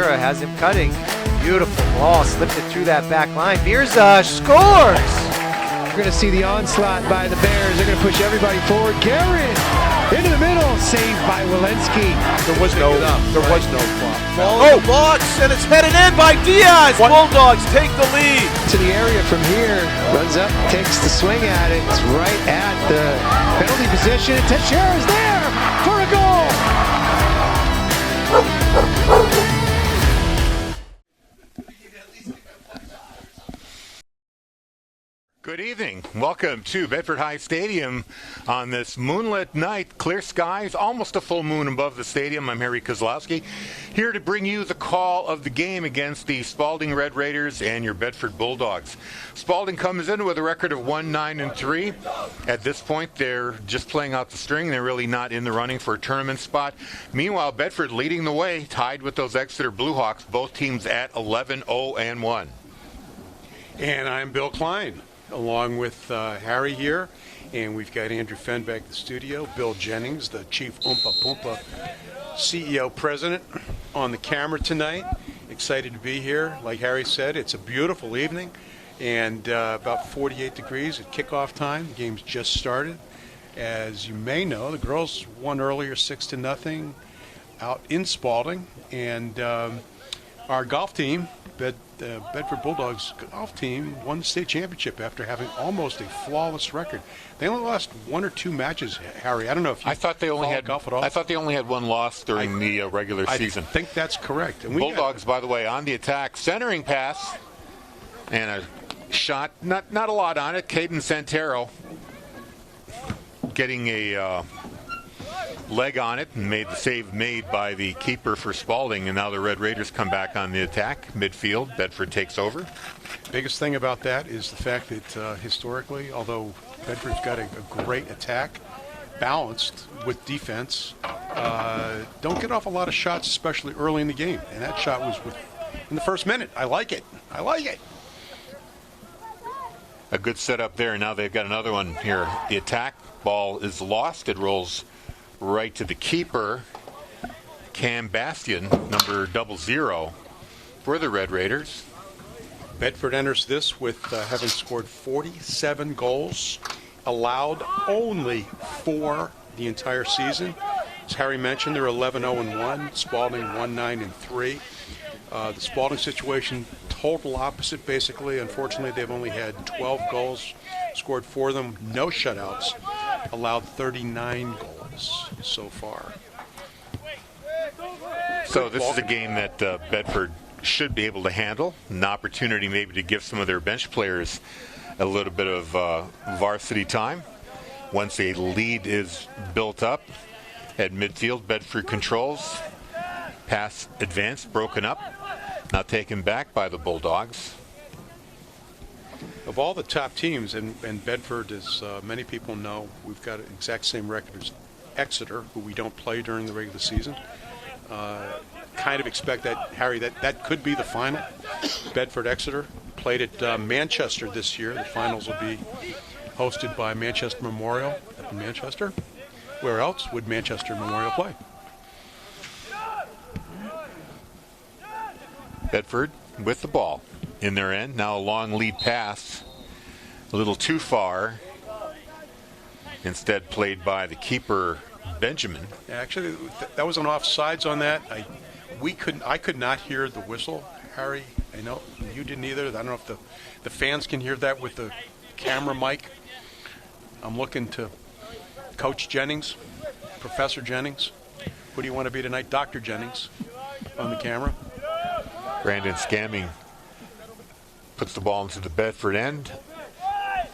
Teixeira has him cutting. Beautiful ball, slipped it through that back line. Mirza scores! We're going to see the onslaught by the Bears. They're going to push everybody forward. Guerin into the middle, saved by Walensky. There was no flop. Oh, box, and it's headed in by Diaz. Bulldogs take the lead. To the area from here, runs up, takes the swing at it. It's right at the penalty position. Teixeira's there for a goal. Good evening. Welcome to Bedford High Stadium on this moonlit night. Clear skies, almost a full moon above the stadium. I'm Harry Kozlowski, here to bring you the call of the game against the Spaulding Red Raiders and your Bedford Bulldogs. Spaulding comes in with a record of 1-9-3. At this point, they're just playing out the string. They're really not in the running for a tournament spot. Meanwhile, Bedford leading the way, tied with those Exeter Bluehawks, both teams at 11-0-1. And I'm Bill Klein, along with Harry here, and we've got Andrew Fenn back in the studio, Bill Jennings, the Chief Oompa Poompa CEO President, on the camera tonight. Excited to be here. Like Harry said, it's a beautiful evening, and about 48 degrees at kickoff time. The game's just started. As you may know, the girls won earlier 6-0 out in Spaulding, and our golf team, Bedford Bulldogs golf team, won the state championship after having almost a flawless record. They only lost one or two matches, Harry. I don't know if you follow golf at all. I thought they only had one loss during the regular season. I think that's correct. And Bulldogs, by the way, on the attack, centering pass and a shot. Not a lot on it. Caden Santero getting a leg on it and made the save made by the keeper for Spaulding, and now the Red Raiders come back on the attack. Midfield, Bedford takes over. Biggest thing about that is the fact that historically, although Bedford's got a great attack, balanced with defense, don't get off a lot of shots, especially early in the game. And that shot was in the first minute. I like it. I like it. A good setup there. Now they've got another one here. The attack ball is lost. It rolls right to the keeper, Cam Bastian, number 00 for the Red Raiders. Bedford enters this with having scored 47 goals, allowed only 4 the entire season. As Harry mentioned, they're 11-0-1, Spaulding 1-9-3. The Spaulding situation, total opposite basically. Unfortunately, they've only had 12 goals scored for them, no shutouts, allowed 39 goals so far. So this is a game that Bedford should be able to handle. An opportunity maybe to give some of their bench players a little bit of varsity time. Once a lead is built up at midfield, Bedford controls. Pass advanced, broken up. Now taken back by the Bulldogs. Of all the top teams, and Bedford, as many people know, we've got an exact same record as Exeter, who we don't play during the regular season. Kind of expect that, Harry, that could be the final. Bedford-Exeter played at Manchester this year. The finals will be hosted by Manchester Memorial up in Manchester. Where else would Manchester Memorial play? Bedford with the ball in their end. Now a long lead pass, a little too far. Instead played by the keeper, Benjamin. Actually, that was an offsides on that. I could not hear the whistle, Harry. I know you didn't either. I don't know if the fans can hear that with the camera mic. I'm looking to Coach Jennings, Professor Jennings. Who do you want to be tonight? Dr. Jennings on the camera. Brandon Scamming puts the ball into the Bedford end.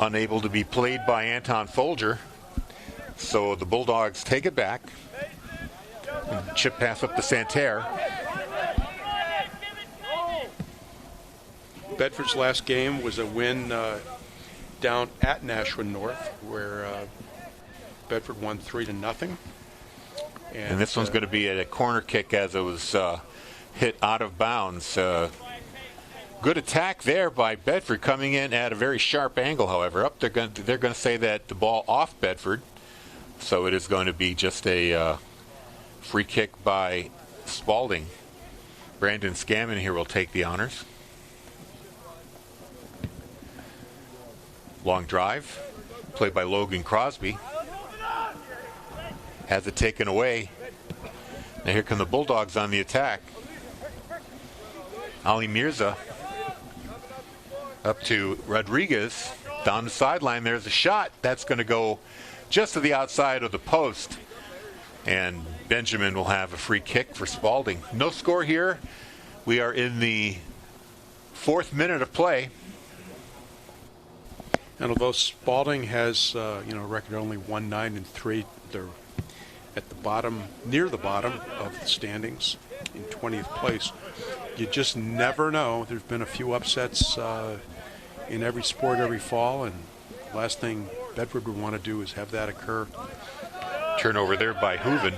Unable to be played by Anton Folger. So the Bulldogs take it back. And chip pass up to Santerre. Bedford's last game was a win down at Nashua North, where Bedford won 3-0. And this one's going to be a corner kick as it was hit out of bounds. Good attack there by Bedford, coming in at a very sharp angle, however. They're going to say that the ball off Bedford. So it is going to be just a free kick by Spaulding. Brandon Scammon here will take the honors. Long drive, played by Logan Crosby. Has it taken away. Now here come the Bulldogs on the attack. Ali Mirza up to Rodriguez. Down the sideline, there's a shot. That's going to go just to the outside of the post. And Benjamin will have a free kick for Spaulding. No score here. We are in the 4th minute of play. And although Spaulding has a record only 1-9-3, they're at the bottom, near the bottom of the standings in 20th place. You just never know. There's been a few upsets in every sport every fall, and last thing Bedford would want to do is have that occur. Turnover there by Hooven,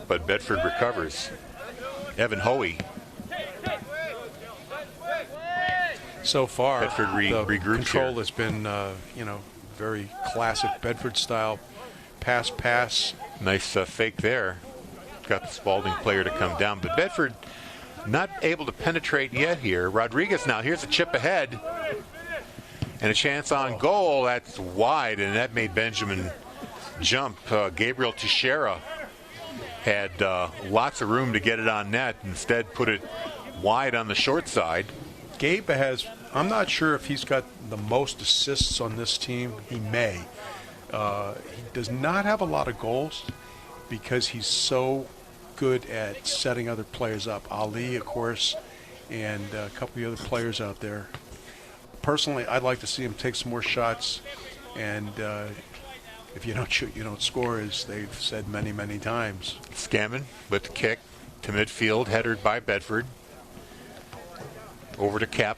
but Bedford recovers. Evan Hoey. So far, Bedford the regroups control here. has been, very classic Bedford style. Pass. Nice fake there. Got the Spaulding player to come down, but Bedford not able to penetrate yet here. Rodriguez now, here's a chip ahead. And a chance on goal. That's wide, and that made Benjamin jump. Gabriel Teixeira had lots of room to get it on net. Instead, put it wide on the short side. Gabe has, I'm not sure if he's got the most assists on this team. He may. He does not have a lot of goals because he's so good at setting other players up. Ali, of course, and a couple of other players out there. Personally, I'd like to see him take some more shots, and if you don't shoot, you don't score, as they've said many, many times. Scammon with the kick to midfield, headed by Bedford. Over to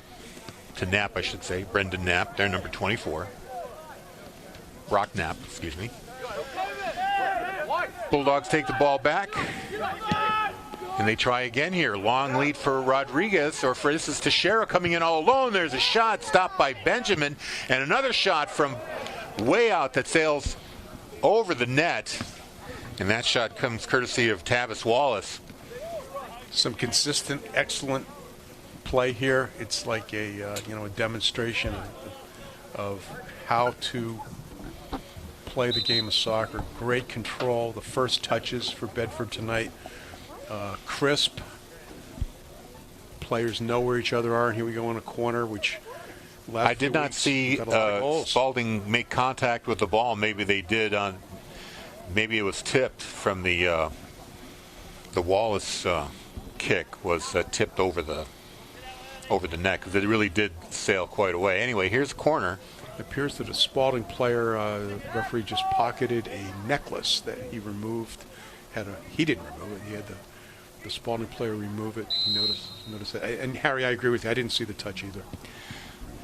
Knapp, I should say. Brendan Knapp, their number 24. Brock Knapp, excuse me. Bulldogs take the ball back. And they try again here. Long lead for Rodriguez, or for this is Teixeira coming in all alone. There's a shot stopped by Benjamin, and another shot from way out that sails over the net. And that shot comes courtesy of Tavis Wallace. Some consistent, excellent play here. It's like a demonstration of how to play the game of soccer. Great control. The first touches for Bedford tonight. Crisp. Players know where each other are, and here we go in a corner, which I did not see Spaulding make contact with the ball. Maybe they did on. Maybe it was tipped from the Wallace kick was tipped over the net, because it really did sail quite away. Anyway, here's a corner. It appears that a Spaulding player, referee just pocketed a necklace that he removed. He didn't remove it. He had the Spaulding player remove it. He noticed that. And Harry, I agree with you. I didn't see the touch either.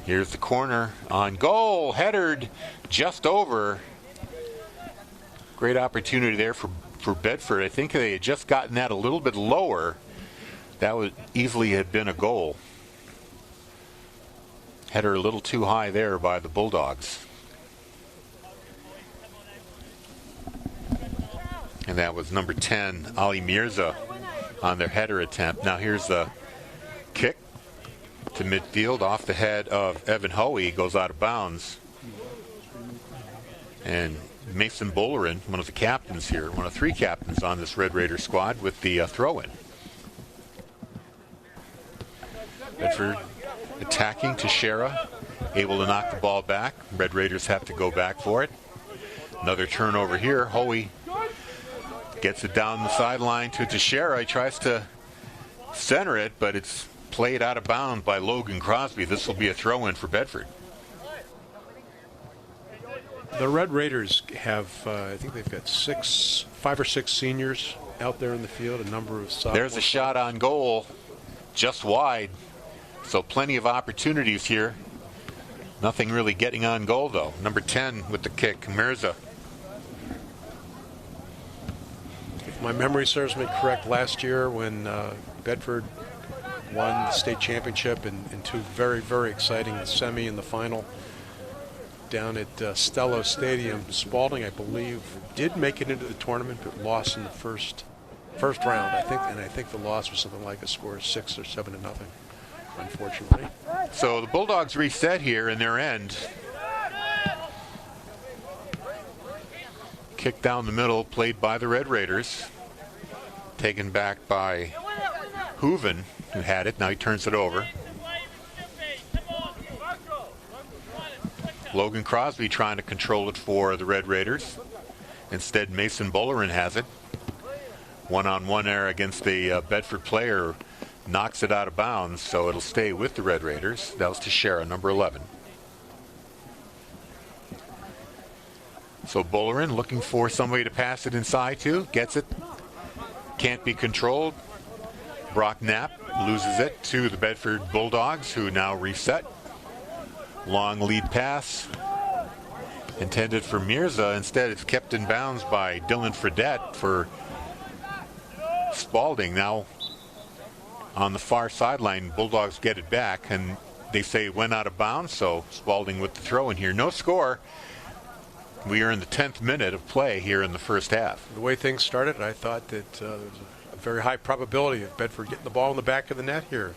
Here's the corner on goal, headed just over. Great opportunity there for Bedford. I think they had just gotten that a little bit lower. That would easily have been a goal. Header a little too high there by the Bulldogs. And that was number 10, Ali Mirza, on their header attempt. Now here's the kick to midfield off the head of Evan Hoey. Goes out of bounds. And Mason Bollerin, one of the captains here, one of 3 captains on this Red Raider squad, with the throw-in. Bedford attacking. Teixeira able to knock the ball back. Red Raiders have to go back for it. Another turnover here. Hoey gets it down the sideline to Teixeira. He tries to center it, but it's played out of bounds by Logan Crosby. This will be a throw-in for Bedford. The Red Raiders have, I think they've got 5 or 6 seniors out there in the field, a number of sophomores. There's a shot on goal, just wide. So plenty of opportunities here. Nothing really getting on goal, though. Number 10 with the kick, Mirza. If my memory serves me correct, last year when Bedford won the state championship in 2 very, very exciting, the semi and the final, down at Stello Stadium, Spaulding, I believe, did make it into the tournament, but lost in the first first round, I think, and I think the loss was something like a score of 6 or 7 to nothing, unfortunately. So the Bulldogs reset here in their end. Kick down the middle, played by the Red Raiders. Taken back by Hooven, who had it. Now he turns it over. Logan Crosby trying to control it for the Red Raiders. Instead, Mason Bollerin has it. One-on-one there against the Bedford player. Knocks it out of bounds, so it'll stay with the Red Raiders. That was Teixeira, number 11. So Bollerin looking for somebody to pass it inside to. Gets it. Can't be controlled. Brock Knapp loses it to the Bedford Bulldogs, who now reset. Long lead pass. Intended for Mirza. Instead, it's kept in bounds by Dylan Fredette for Spaulding. Now on the far sideline, Bulldogs get it back, and they say it went out of bounds, so Spaulding with the throw in here. No score. We are in the 10th minute of play here in the first half. The way things started, I thought that there was a very high probability of Bedford getting the ball in the back of the net here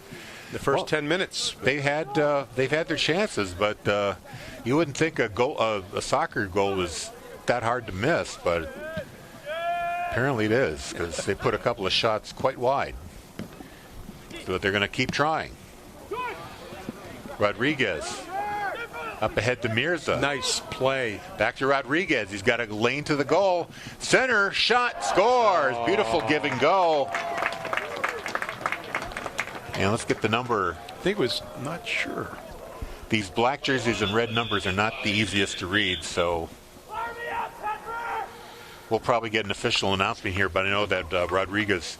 in the first 10 minutes. They've had their chances, but you wouldn't think a soccer goal is that hard to miss, but apparently it is, because they put a couple of shots quite wide. So they're going to keep trying. Rodriguez up ahead to Mirza. Nice play. Back to Rodriguez. He's got a lane to the goal. Center shot, scores. Beautiful give and go. And let's get the number. I think it was, not sure. These black jerseys and red numbers are not the easiest to read, so we'll probably get an official announcement here, but I know that Rodriguez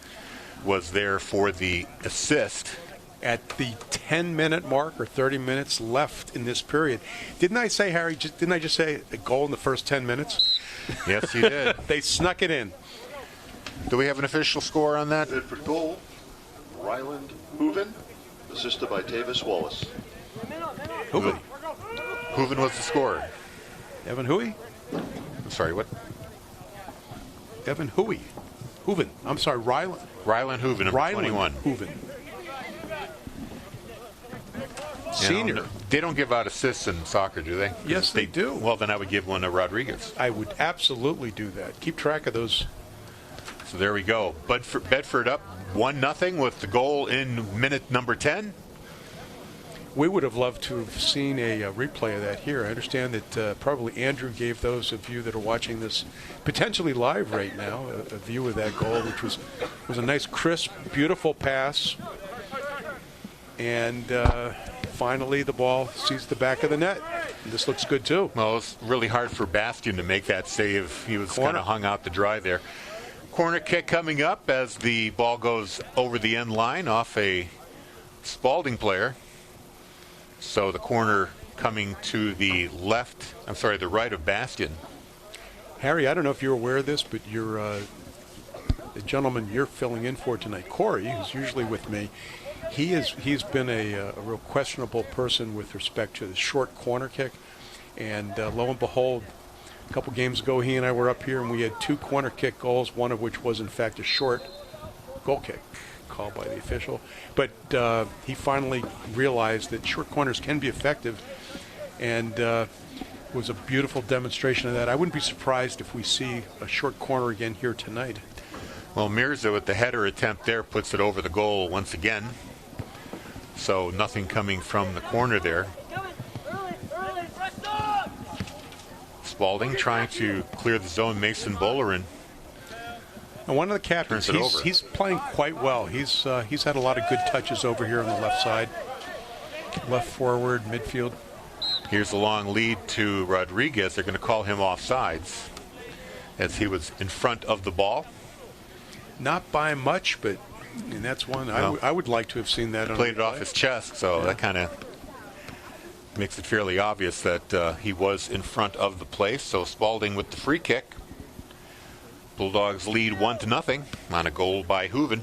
was there for the assist. At the 10-minute mark or 30 minutes left in this period. Didn't I say, Harry, didn't I just say a goal in the first 10 minutes? Yes, you did. They snuck it in. Do we have an official score on that? Bedford goal, Ryland Hooven, assisted by Tavis Wallace. Hooven. Hooven was the scorer. Evan Huey? I'm sorry, what? Evan Huey. Hooven. I'm sorry, Ryland. Ryland Hooven, number 21. Hooven. Senior. You know, they don't give out assists in soccer, do they? Yes, they do. Well, then I would give one to Rodriguez. I would absolutely do that. Keep track of those. So there we go. Bedford up 1-0 with the goal in minute number 10. We would have loved to have seen a replay of that here. I understand that probably Andrew gave those of you that are watching this potentially live right now a view of that goal, which was a nice, crisp, beautiful pass. And finally the ball sees the back of the net. And this looks good too. Well, it's really hard for Bastian to make that save. He was kind of hung out to dry there. Corner kick coming up as the ball goes over the end line off a Spaulding player. So the corner coming to the left, I'm sorry, the right of Bastian. Harry, I don't know if you're aware of this, but you're the gentleman you're filling in for tonight, Corey, who's usually with me. He's been a real questionable person with respect to the short corner kick, and lo and behold, a couple games ago he and I were up here and we had 2 corner kick goals, one of which was in fact a short goal kick called by the official. But he finally realized that short corners can be effective, and it was a beautiful demonstration of that. I wouldn't be surprised if we see a short corner again here tonight. Well, Mirza with the header attempt there puts it over the goal once again. So nothing coming from the corner there. Spaulding trying to clear the zone. Mason Bollerin. And one of the captains, he's playing quite well. He's had a lot of good touches over here on the left side. Left forward, midfield. Here's a long lead to Rodriguez. They're going to call him offsides as he was in front of the ball. Not by much, but and that's one I would like to have seen that. Played it off his chest, so that kind of makes it fairly obvious that he was in front of the play. So Spaulding with the free kick. Bulldogs lead 1-0 on a goal by Hooven.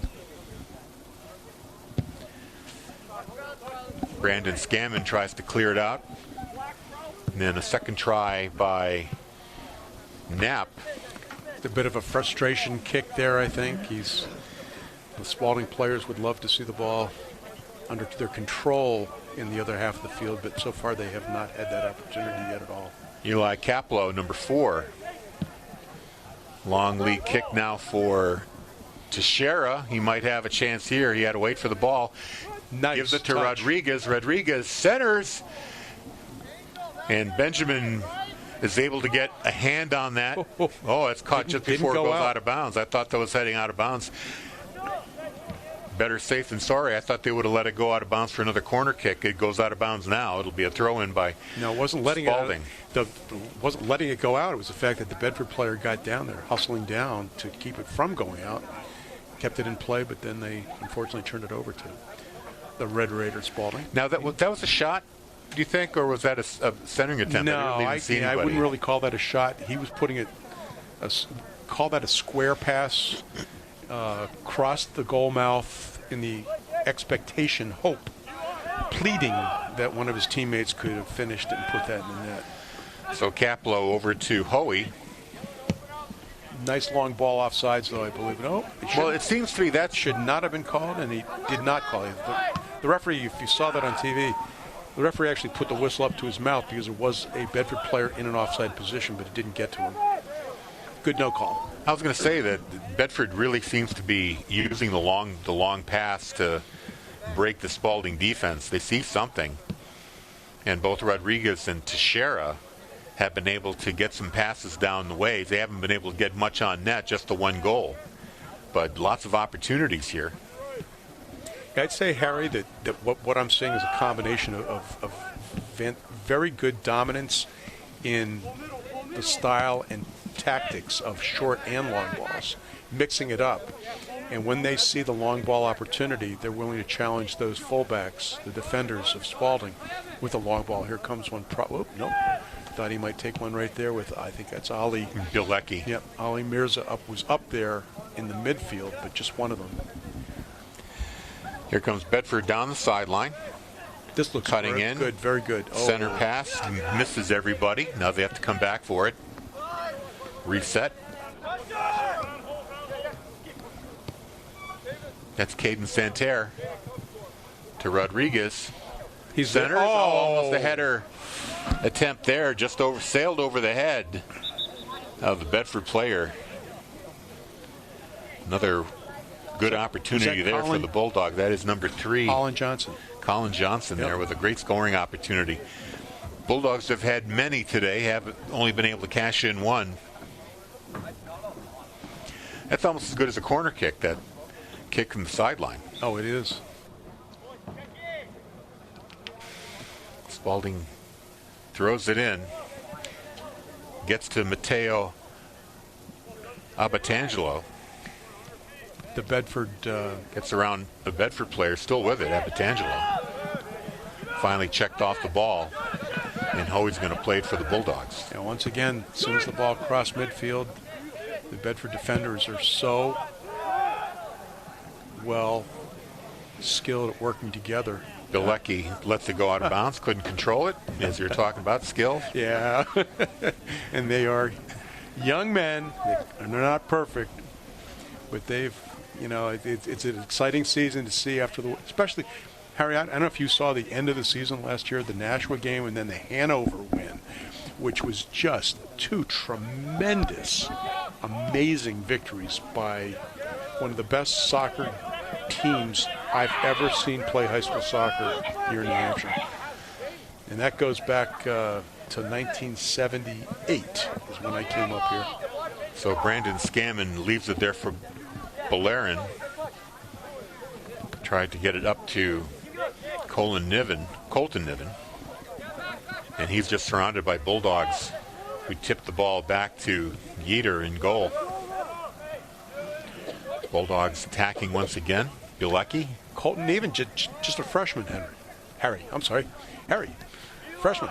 Brandon Scammon tries to clear it out. And then a second try by Knapp. A bit of a frustration kick there, I think. The Spaulding players would love to see the ball under their control in the other half of the field, but so far they have not had that opportunity yet at all. Eli Kaplow, number 4. Long lead kick now for Teixeira. He might have a chance here. He had to wait for the ball. Nice Gives it to touch. Rodriguez. Rodriguez centers. And Benjamin is able to get a hand on that. Oh, it's caught just before it goes out of bounds. I thought that was heading out of bounds. Better safe than sorry. I thought they would have let it go out of bounds for another corner kick. It goes out of bounds now. It'll be a throw-in by No, it wasn't letting Spaulding. wasn't letting it go out. It was the fact that the Bedford player got down there, hustling down to keep it from going out. Kept it in play, but then they unfortunately turned it over to the Red Raider Spaulding. Now, that was a shot, do you think, or was that a centering attempt? No, I didn't even see I anybody. wouldn't really call that a shot. He was putting it, call that a square pass, crossed the goal mouth in the expectation, hope, pleading that one of his teammates could have finished it and put that in the net. So Kaplow over to Hoey. Nice long ball off sides, though, I believe. No, Well, it seems to be that should not have been called, and he did not call it. The referee, if you saw that on TV, the referee actually put the whistle up to his mouth because there was a Bedford player in an offside position, but it didn't get to him. Good no call. I was going to say that Bedford really seems to be using the long pass to break the Spaulding defense. They see something, and both Rodriguez and Teixeira have been able to get some passes down the way. They haven't been able to get much on net, just the one goal, but lots of opportunities here. I'd say, Harry, that what I'm seeing is a combination of very good dominance in the style and tactics of short and long balls, mixing it up. And when they see the long ball opportunity, they're willing to challenge those fullbacks, the defenders of Spaulding, with a long ball. Here comes one. Nope. Thought he might take one right there with, I think that's Ali. Bilecki. Yep, Ali Mirza was up there in the midfield, but just one of them. Here comes Bedford down the sideline. This looks Cutting very in. good, very good. Center pass, misses everybody. Now they have to come back for it. Reset. That's Caden Santerre to Rodriguez. He's Centers. Almost a header attempt there. Just sailed over the head of the Bedford player. Another good opportunity there for the Bulldog. That is number 3. Colin Johnson. Colin Johnson there with a great scoring opportunity. Bulldogs have had many today, have only been able to cash in one. That's almost as good as a corner kick, that kick from the sideline. Oh, it is. Spaulding throws it in. Gets to Matteo Abatangelo. The Bedford gets around the Bedford player, still with it, Abatangelo. Finally checked off the ball, and Hoey's going to play it for the Bulldogs. And once again, as soon as the ball crossed midfield, the Bedford defenders are so well skilled at working together. Bilecki lets it go out of bounds, couldn't control it, as you're talking about, skill. Yeah, and they are young men, and they're not perfect, but they've, it's an exciting season to see after especially, Harry, I don't know if you saw the end of the season last year, the Nashua game, and then the Hanover win, which was just 2 tremendous, amazing victories by one of the best soccer teams I've ever seen play high school soccer here in New Hampshire. And that goes back to 1978 is when I came up here. So Brandon Scammon leaves it there for Bellerin. Tried to get it up to Colton Niven. And he's just surrounded by Bulldogs. We tipped the ball back to Yeater in goal. Bulldogs attacking once again. Bilecki. Colton Niven, just a freshman, Harry. Freshman.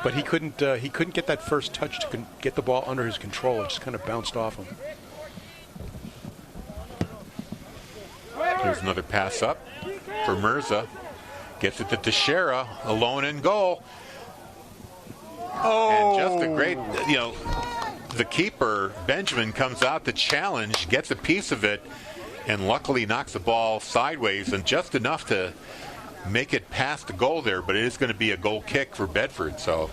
But he couldn't get that first touch to get the ball under his control. It just kind of bounced off him. Here's another pass up for Mirza. Gets it to Teixeira, alone in goal. Oh! And just a great, the keeper, Benjamin, comes out to challenge, gets a piece of it, and luckily knocks the ball sideways and just enough to make it past the goal there, but it is going to be a goal kick for Bedford. So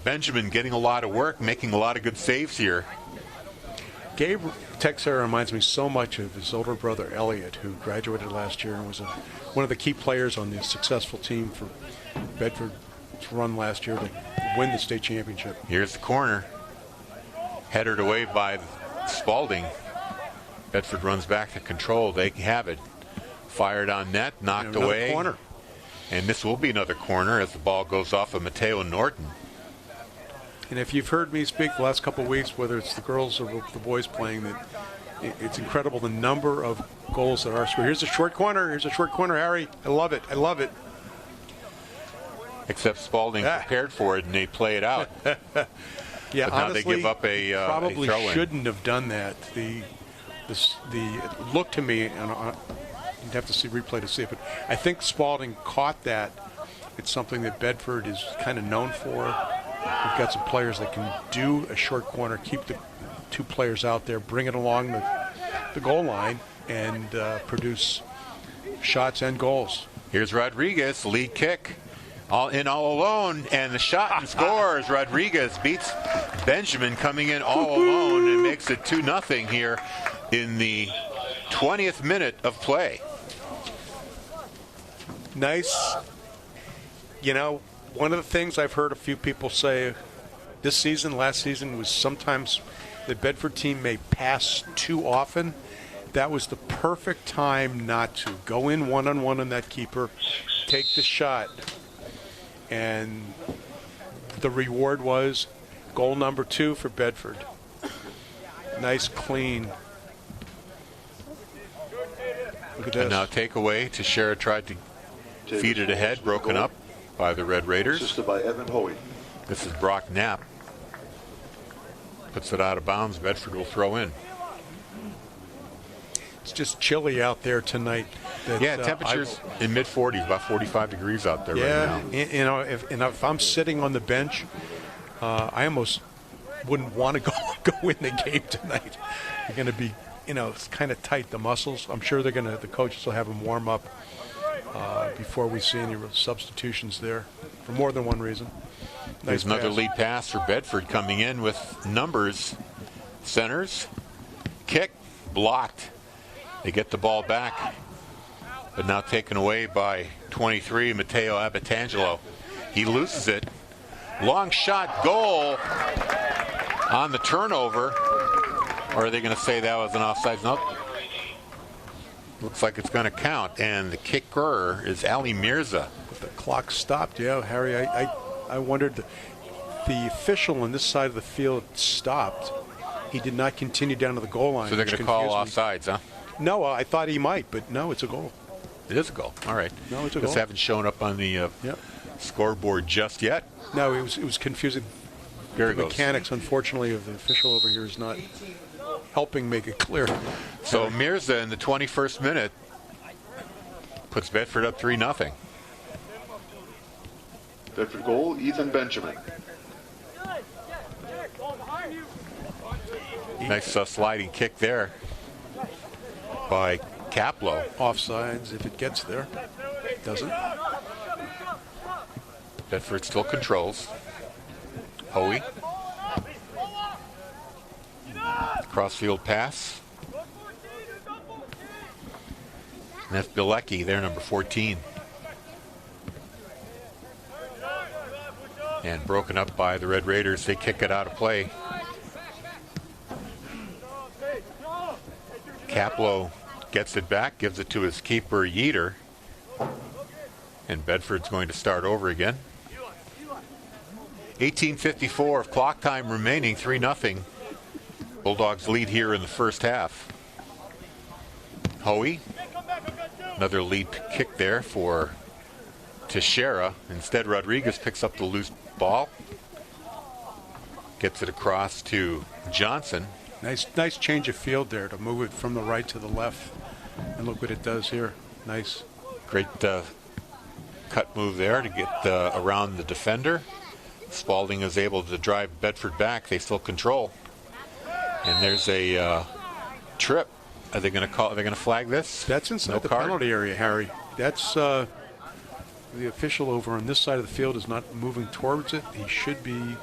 Benjamin getting a lot of work, making a lot of good saves here. Gabe Texera reminds me so much of his older brother Elliot, who graduated last year and was one of the key players on the successful team for Bedford's run last year to win the state championship. Here's the corner, headed away by Spaulding. Bedford runs back to control. They have it. Fired on net, knocked away. Corner. And this will be another corner as the ball goes off of Mateo Norton. And if you've heard me speak the last couple of weeks, whether it's the girls or the boys playing, that it's incredible the number of goals that are scored. Here's a short corner. Here's a short corner, Harry. I love it. I love it. Except Spaulding prepared for it and they play it out. Yeah, but now honestly, they give up a probably throw-in. shouldn't have done that. It looked to me, and you'd have to see replay to see it, but I think Spaulding caught that. It's something that Bedford is kind of known for. We've got some players that can do a short corner, keep the two players out there, bring it along the goal line, and produce shots and goals. Here's Rodriguez, lead kick. All alone, and the shot and scores. Rodriguez beats Benjamin coming in all alone and makes it 2-0 here in the 20th minute of play. Nice. You know, one of the things I've heard a few people say this season, last season, was sometimes the Bedford team may pass too often. That was the perfect time not to. Go in one-on-one on that keeper, take the shot. And the reward was goal number 2 for Bedford. Nice, clean. Look at this. And now takeaway. Teixeira tried to feed it ahead, broken up by the Red Raiders. Assisted by Evan Hoey. This is Brock Knapp. Puts it out of bounds. Bedford will throw in. It's just chilly out there tonight. Yeah, temperatures in mid-40s, about 45 degrees out there right now. You know, if I'm sitting on the bench, I almost wouldn't want to go in the game tonight. They're going to be, it's kind of tight, the muscles. I'm sure the coaches will have them warm up before we see any substitutions there for more than one reason. There's another lead pass for Bedford coming in with numbers. Centers, kick, blocked. They get the ball back, but now taken away by 23, Mateo Abatangelo. He loses it. Long shot, goal on the turnover. Or are they going to say that was an offside? Nope. Looks like it's going to count, and the kicker is Ali Mirza. But the clock stopped. Yeah, Harry, I wondered, the official on this side of the field stopped. He did not continue down to the goal line. So they're going to call offsides, huh? No, I thought he might, but no, it's a goal. It is a goal. All right. No, it's a goal. Just haven't shown up on the scoreboard just yet. No, it was confusing. Here The mechanics, unfortunately, of the official over here is not helping make it clear. So Mirza in the 21st minute puts Bedford up 3-0. Bedford goal, Ethan Benjamin. Nice sliding kick there by Kaplow. Offsides if it gets there. Doesn't. Bedford still controls. Hoey. Crossfield pass. And that's Bilecki, there, number 14. And broken up by the Red Raiders. They kick it out of play. Kaplow gets it back, gives it to his keeper, Yeater. And Bedford's going to start over again. 18:54 of clock time remaining, 3-0. Bulldogs lead here in the first half. Hoey, another lead kick there for Teixeira. Instead, Rodriguez picks up the loose ball. Gets it across to Johnson. Nice change of field there to move it from the right to the left. And look what it does here. Nice. Great cut move there to get around the defender. Spaulding is able to drive Bedford back. They still control. And there's a trip. Are they going to call? Are they going to flag this? That's inside the penalty area, Harry. That's the official over on this side of the field is not moving towards it. He should be.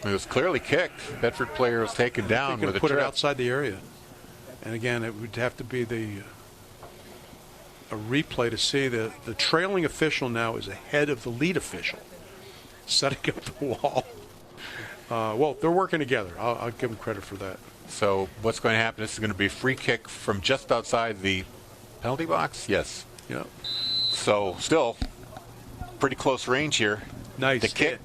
It was clearly kicked. Bedford player was taken down with a put trip. it outside the area. And again, it would have to be a replay to see the trailing official now is ahead of the lead official, setting up the wall. Well, they're working together. I'll give them credit for that. So what's going to happen? This is going to be a free kick from just outside the penalty box. Yes. Yeah. So still pretty close range here. Nice The kick. hit.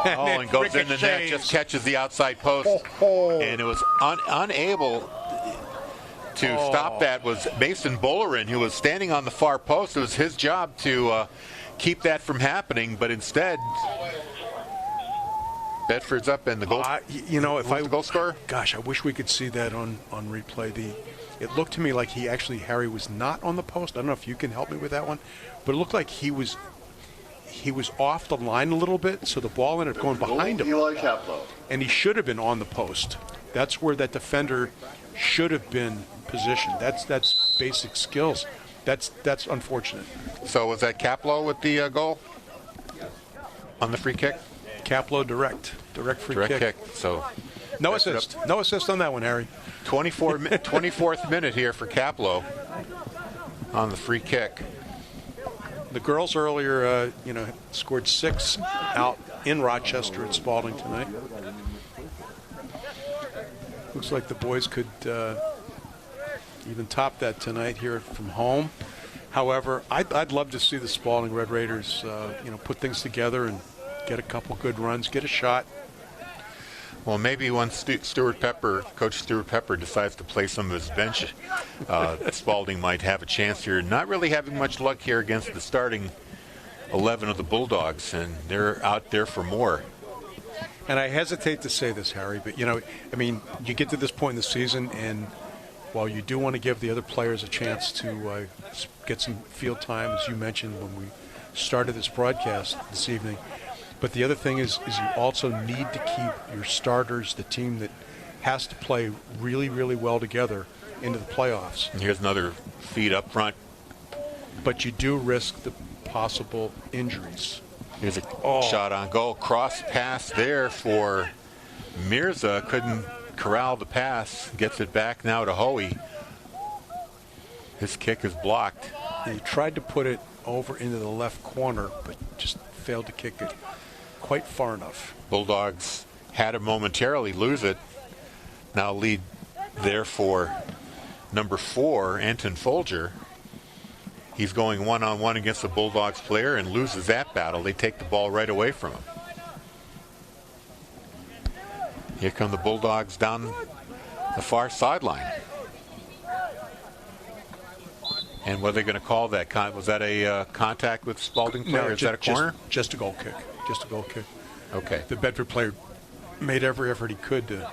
And goes in the net, just catches the outside post. And it was unable to stop that was Mason Bollerin, who was standing on the far post. It was his job to keep that from happening, but instead Bedford's up and the goal. If I goal scorer. Gosh, I wish we could see that on replay. It looked to me like Harry was not on the post. I don't know if you can help me with that one, but it looked like he was off the line a little bit, so the ball ended up going behind him. Eli Kaplow. And he should have been on the post. That's where that defender should have been positioned. That's basic skills. That's unfortunate. So was that Kaplow with the goal on the free kick? Kaplow direct free kick. So no assist. No assist on that one, Harry. 24th minute here for Kaplow on the free kick. The girls earlier, scored 6 out in Rochester at Spaulding tonight. Looks like the boys could even top that tonight here from home. However, I'd love to see the Spaulding Red Raiders, put things together and get a couple good runs, get a shot. Well, maybe once Coach Stuart Pepper decides to play some of his bench, Spaulding might have a chance here. Not really having much luck here against the starting 11 of the Bulldogs, and they're out there for more. And I hesitate to say this, Harry, but, you get to this point in the season, and while you do want to give the other players a chance to get some field time, as you mentioned when we started this broadcast this evening, but the other thing is you also need to keep your starters, the team that has to play really, really well together, into the playoffs. And here's another feed up front. But you do risk the possible injuries. Here's a shot on goal. Cross pass there for Mirza. Couldn't corral the pass. Gets it back now to Hoey. His kick is blocked. He tried to put it over into the left corner, but just failed to kick it quite far enough. Bulldogs had it momentarily, lose it. Now lead there for number 4, Anton Folger. He's going one-on-one against the Bulldogs player and loses that battle. They take the ball right away from him. Here come the Bulldogs down the far sideline. And what are they going to call that? Was that a contact with Spaulding player? Is that a corner? Just a goal kick. Just a goal kick. Okay. The Bedford player made every effort he could to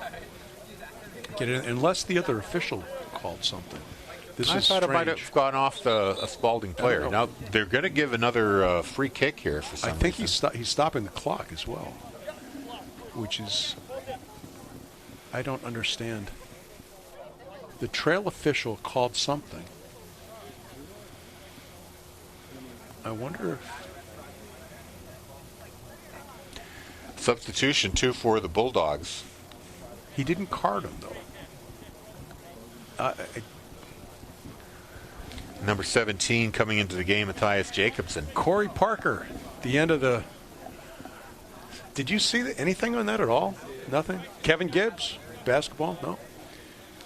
get it in, unless the other official called something. I thought it might have gone off a Spaulding player. Now, they're going to give another free kick here for some reason. I think he's stopping the clock as well, which is, I don't understand. The trail official called something. I wonder if... Substitution, 2 for the Bulldogs. He didn't card him, though. Number 17 coming into the game, Matthias Jacobson. Corey Parker, the end of the... Did you see anything on that at all? Nothing? Kevin Gibbs, basketball? No.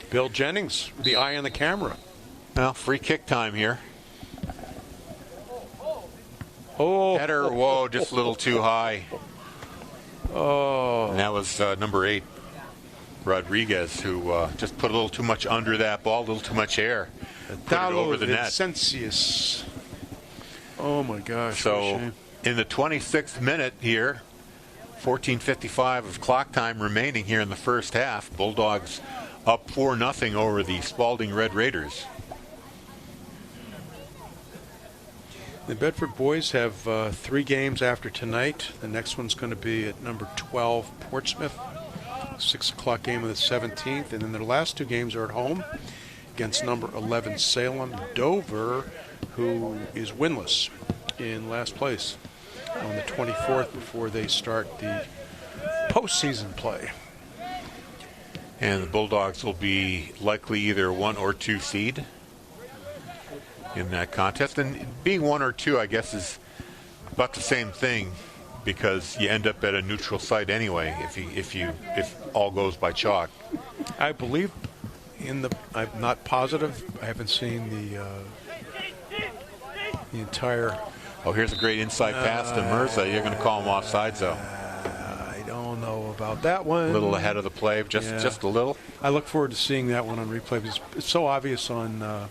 Bill Jennings, the eye on the camera. Well, free kick time here. Oh. Header, whoa, just a little too high. Oh. And that was number 8, Rodriguez, who just put a little too much under that ball, a little too much air. Put it over the net. Vincentius. Oh, my gosh. So, in the 26th minute here, 14:55 of clock time remaining here in the first half, Bulldogs up 4-0 over the Spaulding Red Raiders. The Bedford boys have 3 games after tonight. The next one's going to be at number 12, Portsmouth, 6 o'clock game of the 17th. And then their last 2 games are at home against number 11, Salem, Dover, who is winless in last place, on the 24th before they start the postseason play. And the Bulldogs will be likely either 1 or 2 seed in that contest. And being 1 or 2, I guess, is about the same thing, because you end up at a neutral site anyway if all goes by chalk. I believe I'm not positive. I haven't seen the entire. Oh, here's a great inside pass to Mirza. You're going to call him offsides, though. I don't know about that one. A little ahead of the play, just a little. I look forward to seeing that one on replay, because it's so obvious on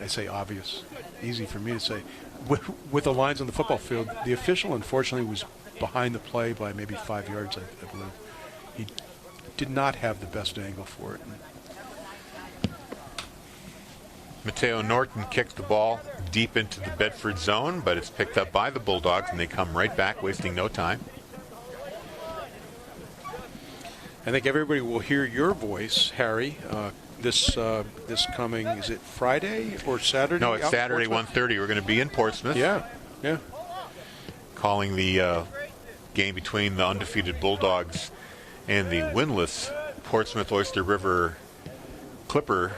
I say obvious, easy for me to say, with the lines on the football field. The official, unfortunately, was behind the play by maybe 5 yards, I believe. He did not have the best angle for it. Mateo Norton kicked the ball deep into the Bedford zone, but it's picked up by the Bulldogs, and they come right back, wasting no time. I think everybody will hear your voice, Harry, this coming, is it Friday or Saturday? No, it's Saturday, 1:30. We're going to be in Portsmouth. Yeah. Calling the game between the undefeated Bulldogs and the winless Portsmouth Oyster River Clipper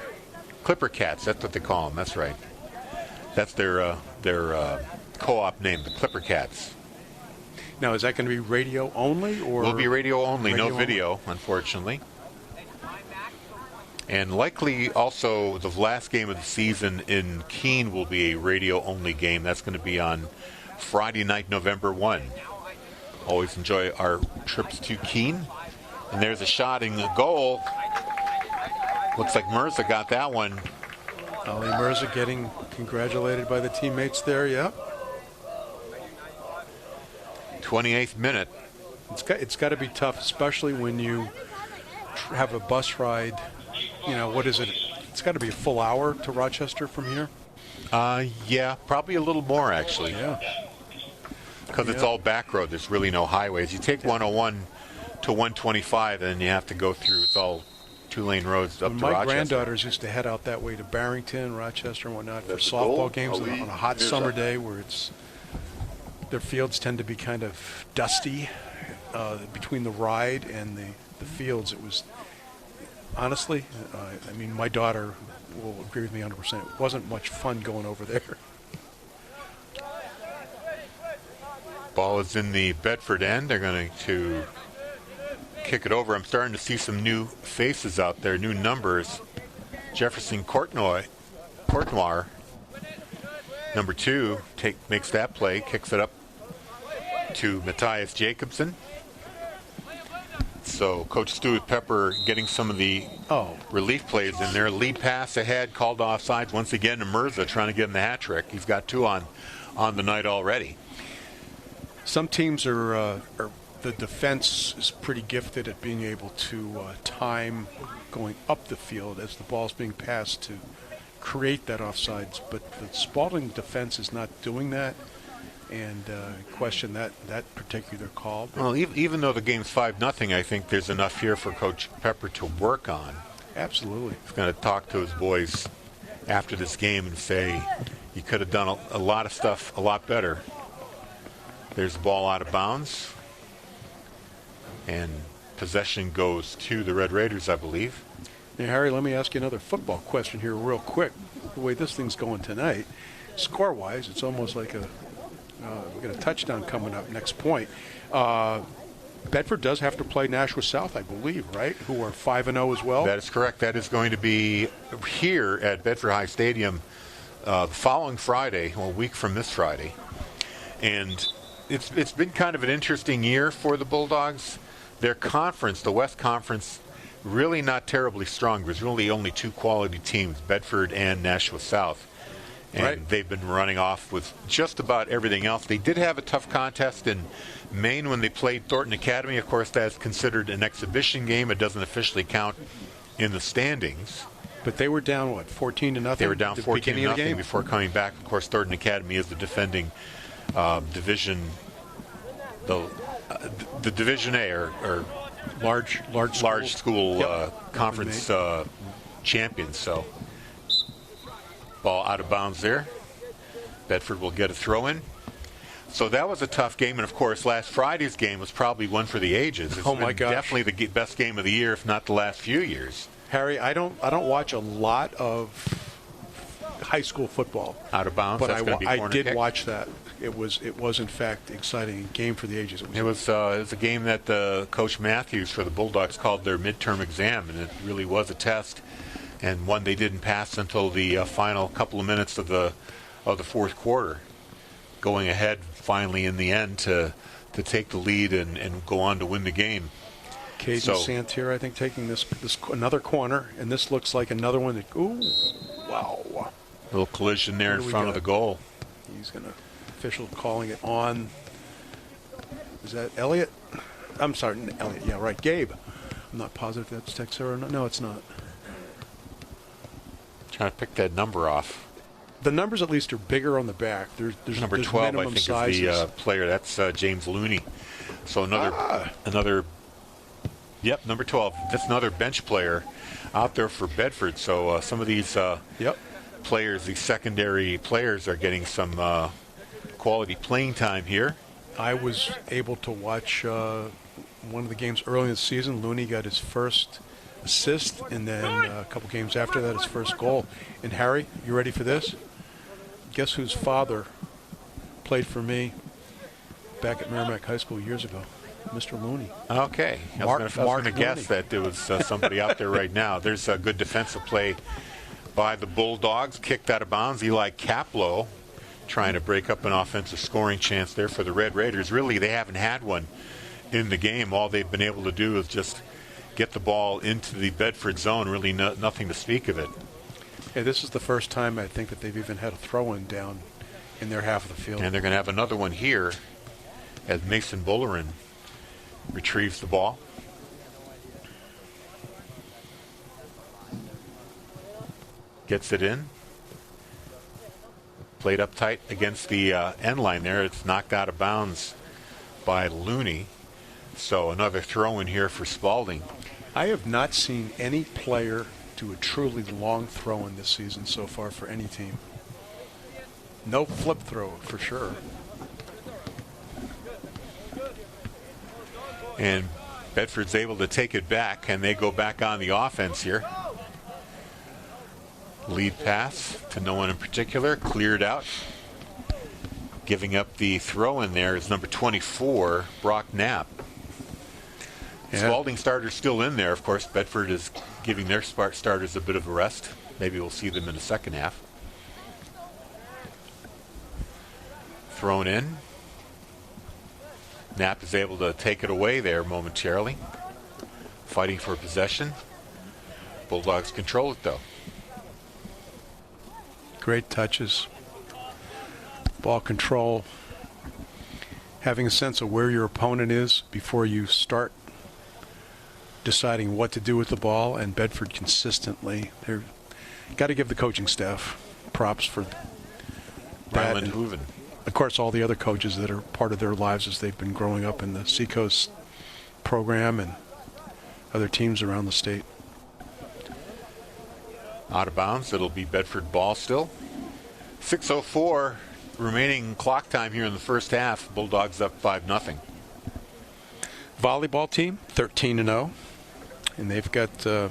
Cats. That's what they call them. That's right. That's their co-op name, the Clipper Cats. Now, is that going to be radio only, or? Will be radio only, no only? video, unfortunately. And likely also the last game of the season in Keene will be a radio only game. That's going to be on Friday night, November 1. Always enjoy our trips to Keene. And there's a shot in the goal. Looks like Mirza got that one. Ali Mirza getting congratulated by the teammates there, yeah. 28th minute. It's got to be tough, especially when you have a bus ride. You know, what is it? It's got to be a full hour to Rochester from here. Yeah, probably a little more, actually. Yeah. Because it's all back road. There's really no highways. You take 101 to 125, and you have to go through. It's all 2-lane roads up to My Rochester. granddaughters used to head out that way to Barrington, Rochester, and whatnot for That's the goal. softball games on a hot summer day where their fields tend to be kind of dusty. Between the ride and the fields, it was honestly, I mean, my daughter will agree with me 100%. It wasn't much fun going over there. Ball is in the Bedford end. They're going to kick it over. I'm starting to see some new faces out there, new numbers. Jefferson Courtnoir, number 2, makes that play, kicks it up to Matthias Jacobson. So Coach Stuart Pepper getting some of the relief plays in there. Lead pass ahead, called offsides once again to Mirza, trying to get him the hat trick. He's got 2 on the night already. Some teams are the defense is pretty gifted at being able to time going up the field as the ball's being passed to create that offsides. But the Spaulding defense is not doing that, and question that particular call. But well, even though the game's 5-0, I think there's enough here for Coach Pepper to work on. Absolutely. He's going to talk to his boys after this game and say, you could have done a lot of stuff a lot better. There's the ball out of bounds. And possession goes to the Red Raiders, I believe. Now, Harry, let me ask you another football question here real quick. The way this thing's going tonight, score-wise, it's almost like we got a touchdown coming up next point. Bedford does have to play Nashua South, I believe, right? Who are 5-0 as well? That is correct. That is going to be here at Bedford High Stadium the following Friday, well, a week from this Friday. And it's been kind of an interesting year for the Bulldogs. Their conference, the West Conference, really not terribly strong. There's really only 2 quality teams, Bedford and Nashua South. And they've been running off with just about everything else. They did have a tough contest in Maine when they played Thornton Academy. Of course, that's considered an exhibition game. It doesn't officially count in the standings. But they were down, what, 14-0? They were down at the 14 beginning of the nothing game? before coming back. Of course, Thornton Academy is the defending division, the Division A or Large school Yep. conference champions. So ball out of bounds there. Bedford will get a throw in. So that was a tough game, and of course, last Friday's game was probably one for the ages. It's Oh my been gosh. definitely the best game of the year, if not the last few years. Harry, I don't watch a lot of high school football. Out of bounds. But That's going to be I corner did kick. watch that. It was in fact exciting game for the ages. It was a game that Coach Matthews for the Bulldogs called their midterm exam, and it really was a test, and one they didn't pass until the final couple of minutes of the fourth quarter, going ahead finally in the end to take the lead and go on to win the game. Caden Santier, I think, taking this another corner, and this looks like another one that. Ooh, wow! Little collision there in front of the goal. He's gonna official calling it on. Is that Elliot? I'm sorry, Elliot. Yeah, right. Gabe. I'm not positive if that's Texera or not. No, it's not. Trying to pick that number off. The numbers at least are bigger on the back. There's Number there's 12, I minimum think, sizes. is the player. That's James Looney. So another. Yep, number 12. That's another bench player out there for Bedford. So some of these players, these secondary players, are getting some quality playing time here. I was able to watch one of the games early in the season. Looney got his first assist, and then a couple games after that, his first goal. And Harry, you ready for this? Guess whose father played for me back at Merrimack High School years ago? Mr. Looney. Okay. I was going to guess Looney. that there was somebody out there right now. There's a good defensive play by the Bulldogs. Kicked out of bounds. Eli Caplow trying to break up an offensive scoring chance there for the Red Raiders. Really, they haven't had one in the game. All they've been able to do is just get the ball into the Bedford zone. Really nothing to speak of it. Hey, this is the first time I think that they've even had a throw-in down in their half of the field. And they're going to have another one here as Mason Bullerin retrieves the ball. Gets it in. Played up tight against the end line there. It's knocked out of bounds by Looney. So another throw in here for Spaulding. I have not seen any player do a truly long throw-in this season so far for any team. No flip throw for sure. And Bedford's able to take it back, and they go back on the offense here. Lead pass to no one in particular, cleared out. Giving up the throw in there is number 24, Brock Knapp. Yeah. Spaulding starters still in there, of course. Bedford is giving their starters a bit of a rest. Maybe we'll see them in the second half. Thrown in. Knapp is able to take it away there momentarily. Fighting for possession. Bulldogs control it, though. Great touches. Ball control. Having a sense of where your opponent is before you start deciding what to do with the ball. And Bedford consistently. They've got to give the coaching staff props for that. Ryland Hooven. Of course, all the other coaches that are part of their lives as they've been growing up in the Seacoast program and other teams around the state. Out of bounds. It'll be Bedford ball still. 6:04 remaining clock time here in the first half. Bulldogs up 5-0. Volleyball team, 13-0. And they've got, they're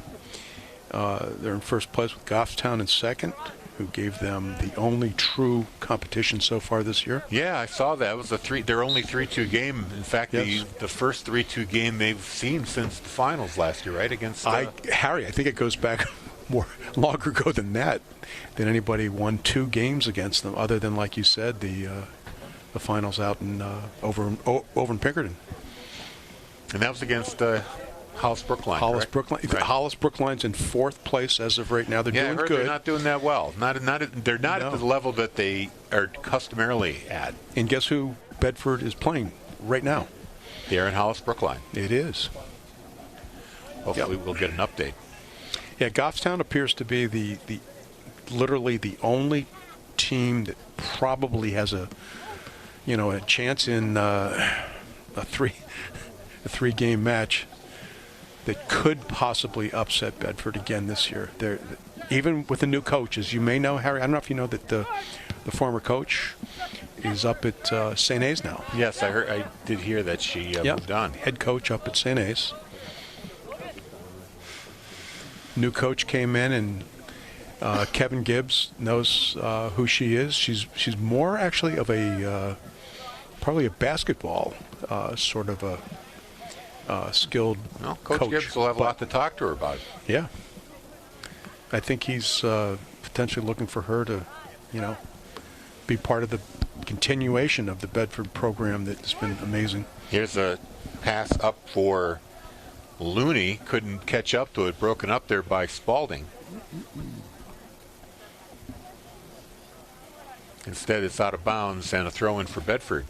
in first place with Goffstown in second, who gave them the only true competition so far this year. Yeah, I saw that. It was their only 3-2 game. In fact, Yes. the first 3-2 game they've seen since the finals last year, right? Against Harry, I think it goes back longer ago than that, than anybody won 2 games against them, other than, like you said, the finals out in over in Pinkerton. And that was against Hollis Brookline. Hollis correct? Brookline. Right. Hollis Brookline's in 4th place as of right now. They're Yeah, I doing heard good. they're not doing that well. They're not at the level that they are customarily at. And guess who Bedford is playing right now? They're in Hollis Brookline. It is. Hopefully we'll get an update. Yeah, Goffstown appears to be literally the only team that probably has a chance in a three-game match that could possibly upset Bedford again this year. They're, even with the new coach, as you may know, Harry, I don't know if you know that the former coach is up at St. A's now. Yes, I did hear that she moved on. Head coach up at St. A's. New coach came in, and Kevin Gibbs knows who she is. She's more actually of a probably a basketball sort of a skilled Coach coach. Gibbs will have a lot to talk to her about. Yeah, I think he's potentially looking for her to, be part of the continuation of the Bedford program that's been amazing. Here's a pass up for Looney. Couldn't catch up to it. Broken up there by Spaulding. Instead, it's out of bounds and a throw in for Bedford.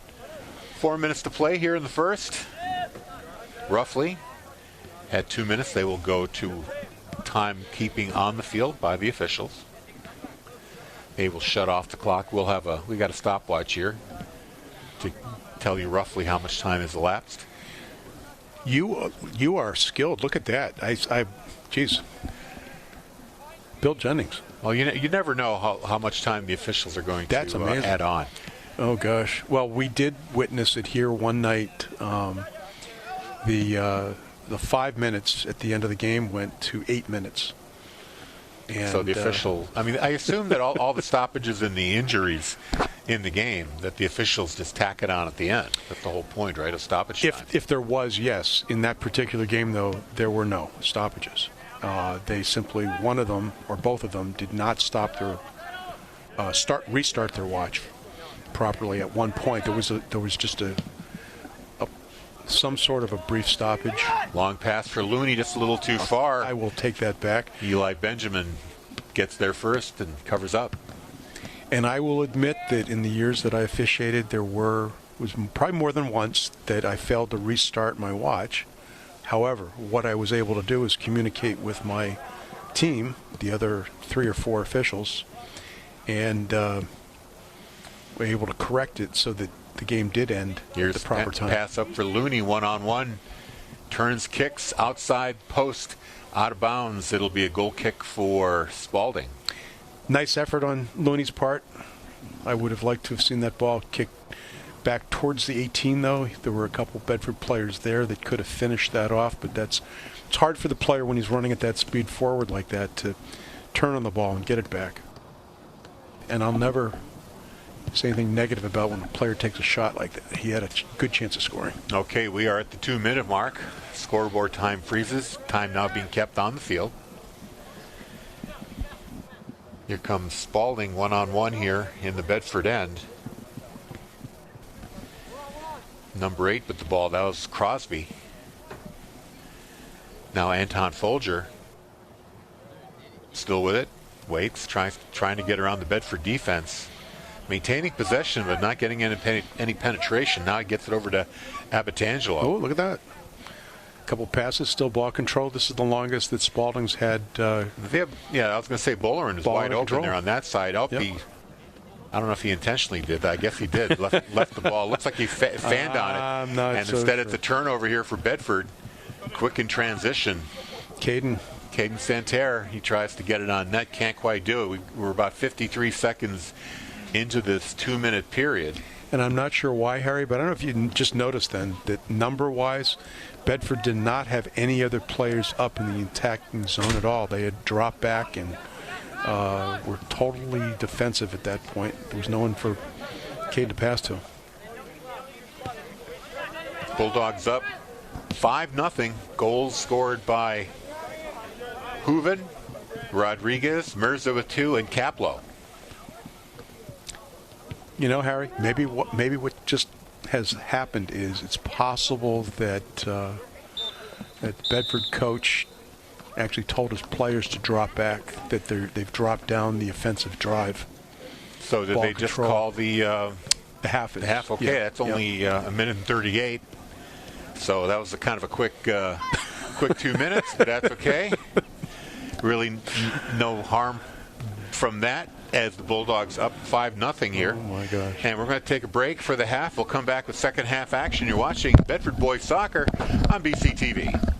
4 minutes to play here in the first. Roughly. At 2 minutes, they will go to timekeeping on the field by the officials. They will shut off the clock. We got a stopwatch here to tell you roughly how much time has elapsed. You are skilled. Look at that. Geez. Bill Jennings. Well, you never know how much time the officials are going to add on. Oh gosh. Well, we did witness it here one night. The 5 minutes at the end of the game went to 8 minutes. And, so the official, I assume that all the stoppages and the injuries in the game, that the officials just tack it on at the end. That's the whole point, right, of stoppage time. If there was, yes. In that particular game, though, there were no stoppages. They simply, one of them or both of them, did not stop their restart their watch properly at one point. There was just some sort of a brief stoppage. Long pass for Looney, just a little too far. I will take that back. Eli Benjamin gets there first and covers up. And I will admit that in the years that I officiated, was probably more than once that I failed to restart my watch. However, what I was able to do is communicate with my team, the other 3 or 4 officials, and were able to correct it so that the game did end at the proper time. Pass up for Looney, one-on-one. Turns, kicks, outside post, out of bounds. It'll be a goal kick for Spaulding. Nice effort on Looney's part. I would have liked to have seen that ball kicked back towards the 18, though. There were a couple Bedford players there that could have finished that off, but it's hard for the player when he's running at that speed forward like that to turn on the ball and get it back. And I'll never say anything negative about when a player takes a shot like that. He had a good chance of scoring. Okay, we are at the 2-minute mark. Scoreboard time freezes. Time now being kept on the field. Here comes Spaulding one-on-one here in the Bedford end. Number 8 with the ball. That was Crosby. Now Anton Folger. Still with it. Waits, trying to get around the Bedford defense. Maintaining possession, but not getting any penetration. Now he gets it over to Abitangelo. Oh, look at that. A couple passes, still ball control. This is the longest that Spaulding's had. I was going to say Bowlerin is wide open there on that side. I don't know if he intentionally did that. I guess he did. left the ball. Looks like he fanned on it. I'm not and so instead sure. It's a turnover here for Bedford. Quick in transition. Caden Santerre, he tries to get it on net. Can't quite do it. We're about 53 seconds into this 2-minute period. And I'm not sure why, Harry, but I don't know if you just noticed then that number-wise, Bedford did not have any other players up in the attacking zone at all. They had dropped back and were totally defensive at that point. There was no one for Cade to pass to. Bulldogs up 5-0. Goals scored by Hooven, Rodriguez, Mirza with 2, and Kaplow. You know, Harry, maybe what just has happened is it's possible that that Bedford coach actually told his players to drop back, that they've dropped down the offensive drive. So did they just call the half? The half, okay, yeah. That's only a minute and 38. So that was a kind of a quick 2 minutes, but that's okay. really no harm from that as the Bulldogs up 5-0 here. Oh my gosh. And we're going to take a break for the half. We'll come back with second half action. You're watching Bedford Boys Soccer on BCTV.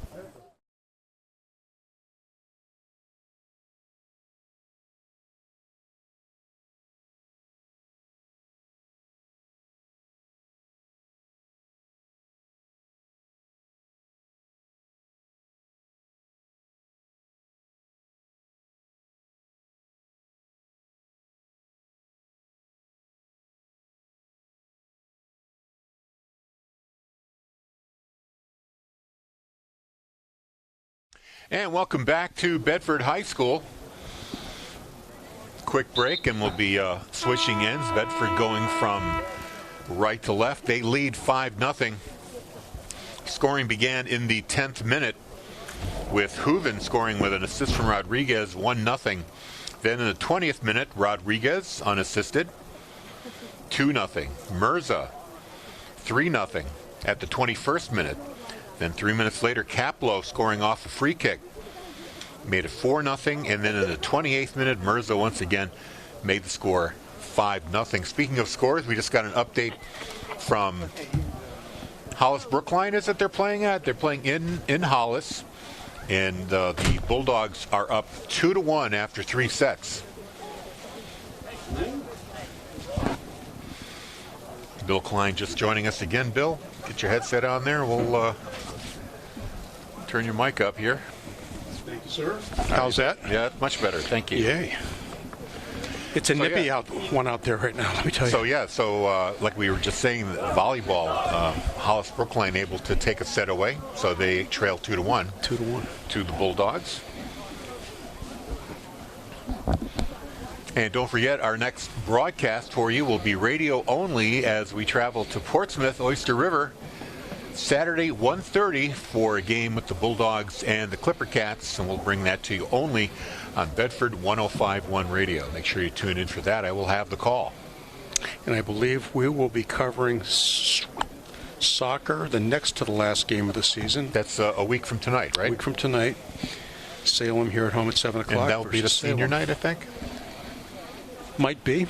And welcome back to Bedford High School. Quick break and we'll be switching ends. Bedford going from right to left. They lead 5-0. Scoring began in the 10th minute with Hooven scoring with an assist from Rodriguez, 1-0. Then in the 20th minute, Rodriguez unassisted, 2-0. Mirza, 3-0 at the 21st minute. Then 3 minutes later, Kaplow scoring off a free kick made it 4-0. And then in the 28th minute, Mirza once again made the score 5-0. Speaking of scores, we just got an update from Hollis Brookline. Is it they're playing at? They're playing in Hollis, and the Bulldogs are up 2-1 after 3 sets. Bill Klein just joining us again. Bill, get your headset on there. We'll turn your mic up here. Thank you, sir. How's that? Yeah, much better. Thank you. Yay. It's a nippy one out there right now, let me tell you. So like we were just saying, volleyball, Hollis Brookline able to take a set away, so they trail 2-1. 2-1. To the Bulldogs. And don't forget, our next broadcast for you will be radio only as we travel to Portsmouth, Oyster River, Saturday 1:30 for a game with the Bulldogs and the Clipper Cats, and we'll bring that to you only on Bedford 105.1 radio. Make sure you tune in for that. I will have the call. And I believe we will be covering soccer, the next to the last game of the season. That's a week from tonight, right? A week from tonight. Salem here at home at 7 o'clock. And that will be the senior night, I think? Might be.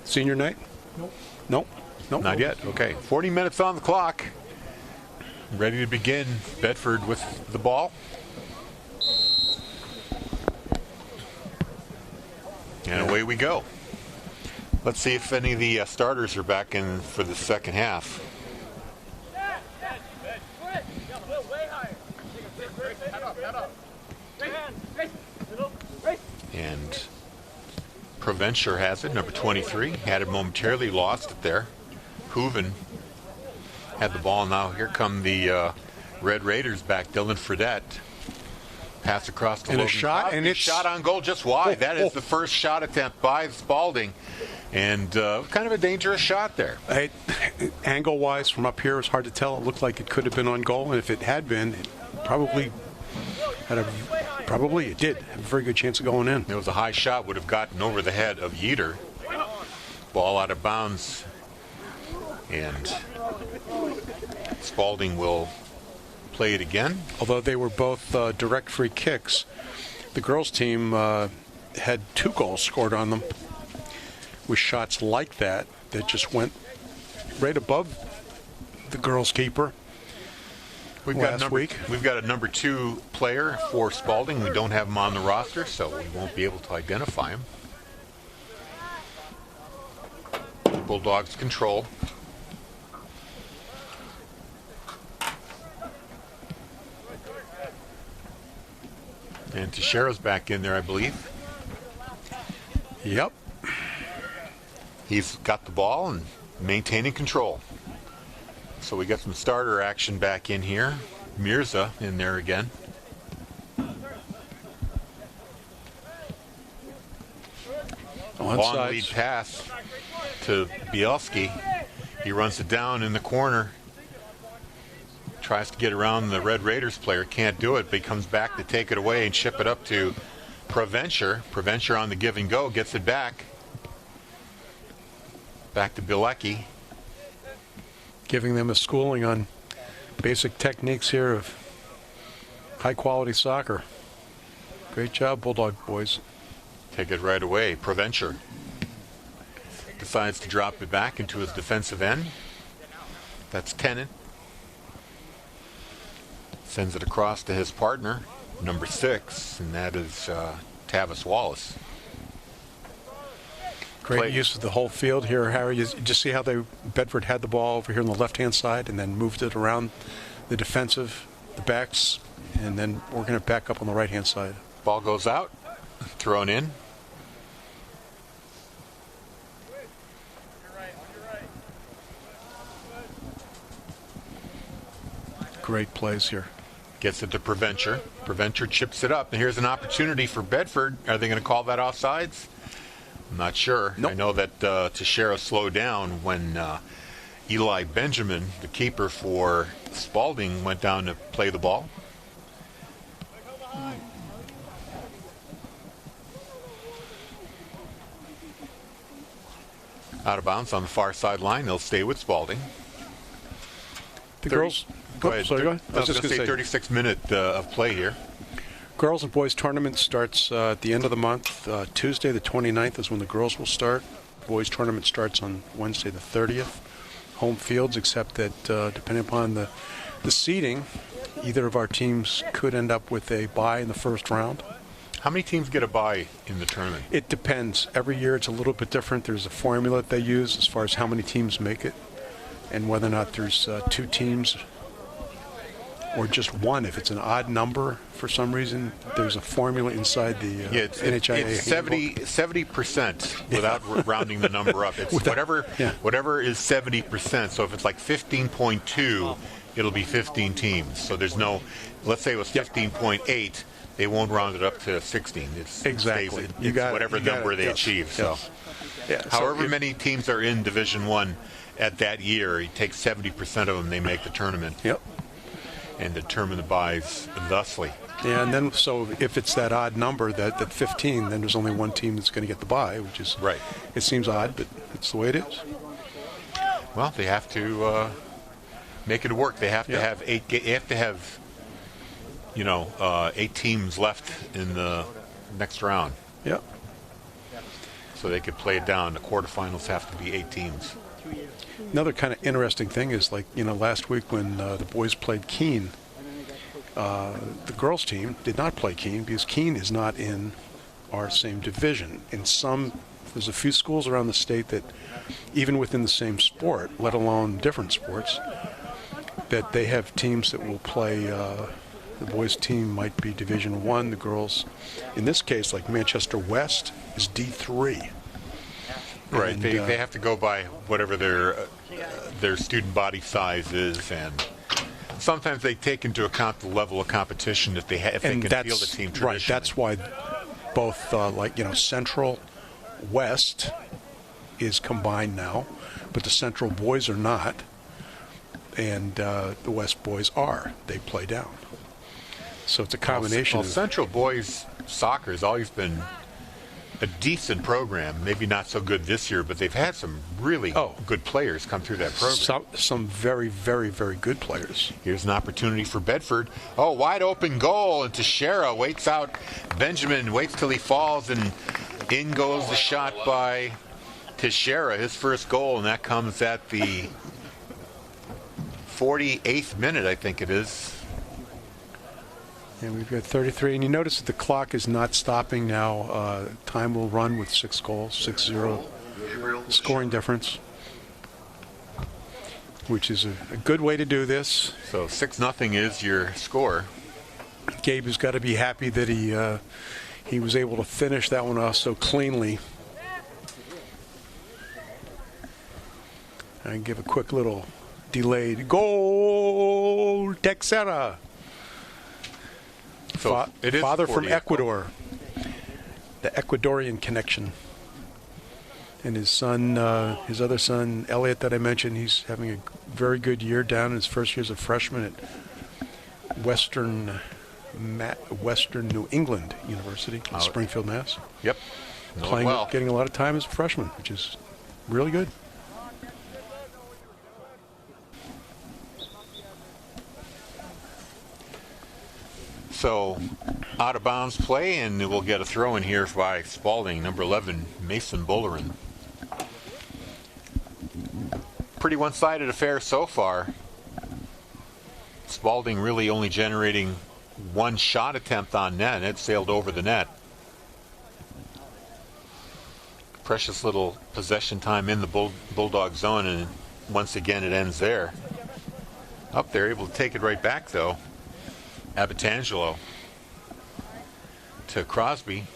Senior night? Nope. Not yet. Okay. 40 minutes on the clock. Ready to begin. Bedford with the ball. And away we go. Let's see if any of the starters are back in for the second half. And Provencher has it, number 23. Had it momentarily, lost it there. Hooven had the ball. Now here come the Red Raiders back. Dylan Fredette. Pass across to and Logan a shot, Crosby. and it's shot on goal just wide. That is the first shot attempt by Spaulding, and kind of a dangerous shot there. Angle-wise, from up here, it's hard to tell. It looked like it could have been on goal, and if it had been, it probably had it did have a very good chance of going in. It was a high shot, would have gotten over the head of Yeater. Ball out of bounds, and Spaulding will play it again. Although they were both direct free kicks, the girls' team had 2 goals scored on them with shots like that just went right above the girls' keeper. We've got a number 2 player for Spaulding. We don't have him on the roster, so we won't be able to identify him. Bulldogs control. And Teixeira's back in there, I believe. Yep. He's got the ball and maintaining control. So we got some starter action back in here. Mirza in there again. Long lead pass to Bielski. He runs it down in the corner. Tries to get around the Red Raiders player. Can't do it, but he comes back to take it away and ship it up to Provencher. Provencher on the give and go. Gets it back. Back to Bilecki. Giving them a schooling on basic techniques here of high-quality soccer. Great job, Bulldog boys. Take it right away. Provencher decides to drop it back into his defensive end. That's Tennant. Sends it across to his partner, number 6, and that is Tavis Wallace. Great use of the whole field here, Harry. You just see how Bedford had the ball over here on the left-hand side and then moved it around the defensive, the backs, and then working it back up on the right-hand side. Ball goes out, thrown in. Great plays here. Gets it to Provencher. Provencher chips it up, and here's an opportunity for Bedford. Are they going to call that offsides? I'm not sure. Nope. I know that Teixeira slowed down when Eli Benjamin, the keeper for Spaulding, went down to play the ball. Out of bounds on the far sideline. They'll stay with Spaulding. The girls. Go ahead. Sorry, go ahead. I was just going to say 36 minute of play here. Girls and boys tournament starts at the end of the month. Tuesday the 29th is when the girls will start. Boys tournament starts on Wednesday the 30th. Home fields, except that depending upon the seeding, either of our teams could end up with a bye in the first round. How many teams get a bye in the tournament? It depends. Every year it's a little bit different. There's a formula that they use as far as how many teams make it and whether or not there's 2 teams or just one. If it's an odd number for some reason, there's a formula inside the NHIA. It's 70% without rounding the number up. It's whatever is 70%. So if it's like 15.2, it'll be 15 teams. So there's no, let's say it was 15.8, they won't round it up to 16. Exactly. It's whatever number they achieve. So, however many teams are in Division I at that year, you take 70% of them, they make the tournament. Yep. And determine the buys thusly. Yeah, and then so if it's that odd number, that 15, then there's only one team that's going to get the bye, which is right. It seems odd, but it's the way it is. Well, they have to make it work. They have to have 8. They have to have 8 teams left in the next round. Yep. So they could play it down. The quarterfinals have to be 8 teams. Another kind of interesting thing is, last week when the boys played Keene, the girls' team did not play Keene because Keene is not in our same division. There's a few schools around the state that, even within the same sport, let alone different sports, that they have teams that will play. The boys' team might be Division I. The girls, in this case, like Manchester West, is D3. Right, and, they have to go by whatever their student body size is, and sometimes they take into account the level of competition if they can field a team traditionally. Right, that's why both Central West is combined now, but the Central boys are not, and the West boys are. They play down. So it's a combination. Well, Central boys soccer has always been a decent program. Maybe not so good this year, but they've had some really good players come through that program. Some very, very, very good players. Here's an opportunity for Bedford. Oh, wide open goal, and Teixeira waits out. Benjamin waits till he falls, and in goes the shot by Teixeira, his first goal, and that comes at the 48th minute, I think it is. And we've got 33, and you notice that the clock is not stopping now. Time will run with 6 goals, 6-0 scoring difference, which is a good way to do this. So 6-0 is your score. Gabe has got to be happy that he was able to finish that one off so cleanly. I can give a quick little delayed goal, Teixeira. So it is father from Ecuador, the Ecuadorian connection. And his son, his other son, Elliot, that I mentioned, he's having a very good year down in his first year as a freshman at Western New England University in Springfield, Mass. Yep. Playing, getting a lot of time as a freshman, which is really good. So out of bounds play, and we'll get a throw in here by Spaulding, number 11, Mason Bullerin. Pretty one-sided affair so far. Spaulding really only generating one shot attempt on net, and it sailed over the net. Precious little possession time in the Bulldog zone, and once again it ends there. Up there, able to take it right back though. Abitangelo to Crosby.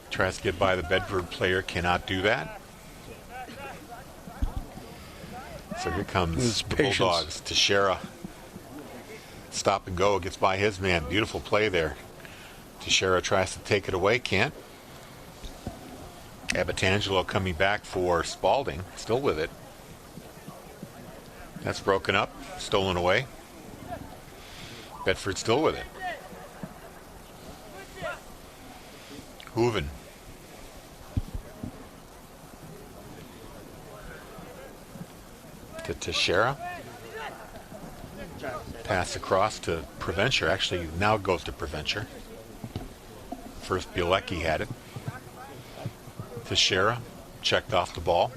Tries to get by the Bedford player, cannot do that. So here comes the Bulldogs. Teixeira. Stop and go, gets by his man. Beautiful play there. Teixeira tries to take it away, can't. Abitangelo coming back for Spaulding, still with it. That's broken up, stolen away. Bedford still with it. Hooven. To Teixeira. Pass across to Provencher. Actually, now it goes to Provencher. First, Bielecki had it. Teixeira checked off the ball.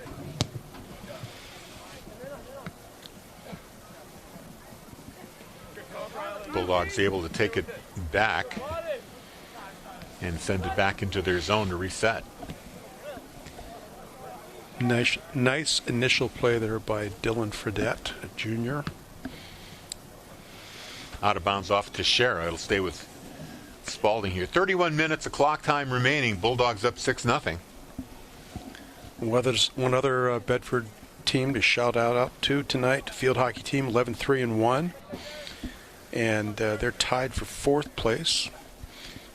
Bulldogs able to take it back and send it back into their zone to reset. Nice initial play there by Dylan Fredette, a junior. Out of bounds off Teixeira. It'll stay with Spaulding here. 31 minutes of clock time remaining. Bulldogs up 6-0. One other Bedford team to shout out to tonight, the field hockey team, 11-3-1. And they're tied for 4th place.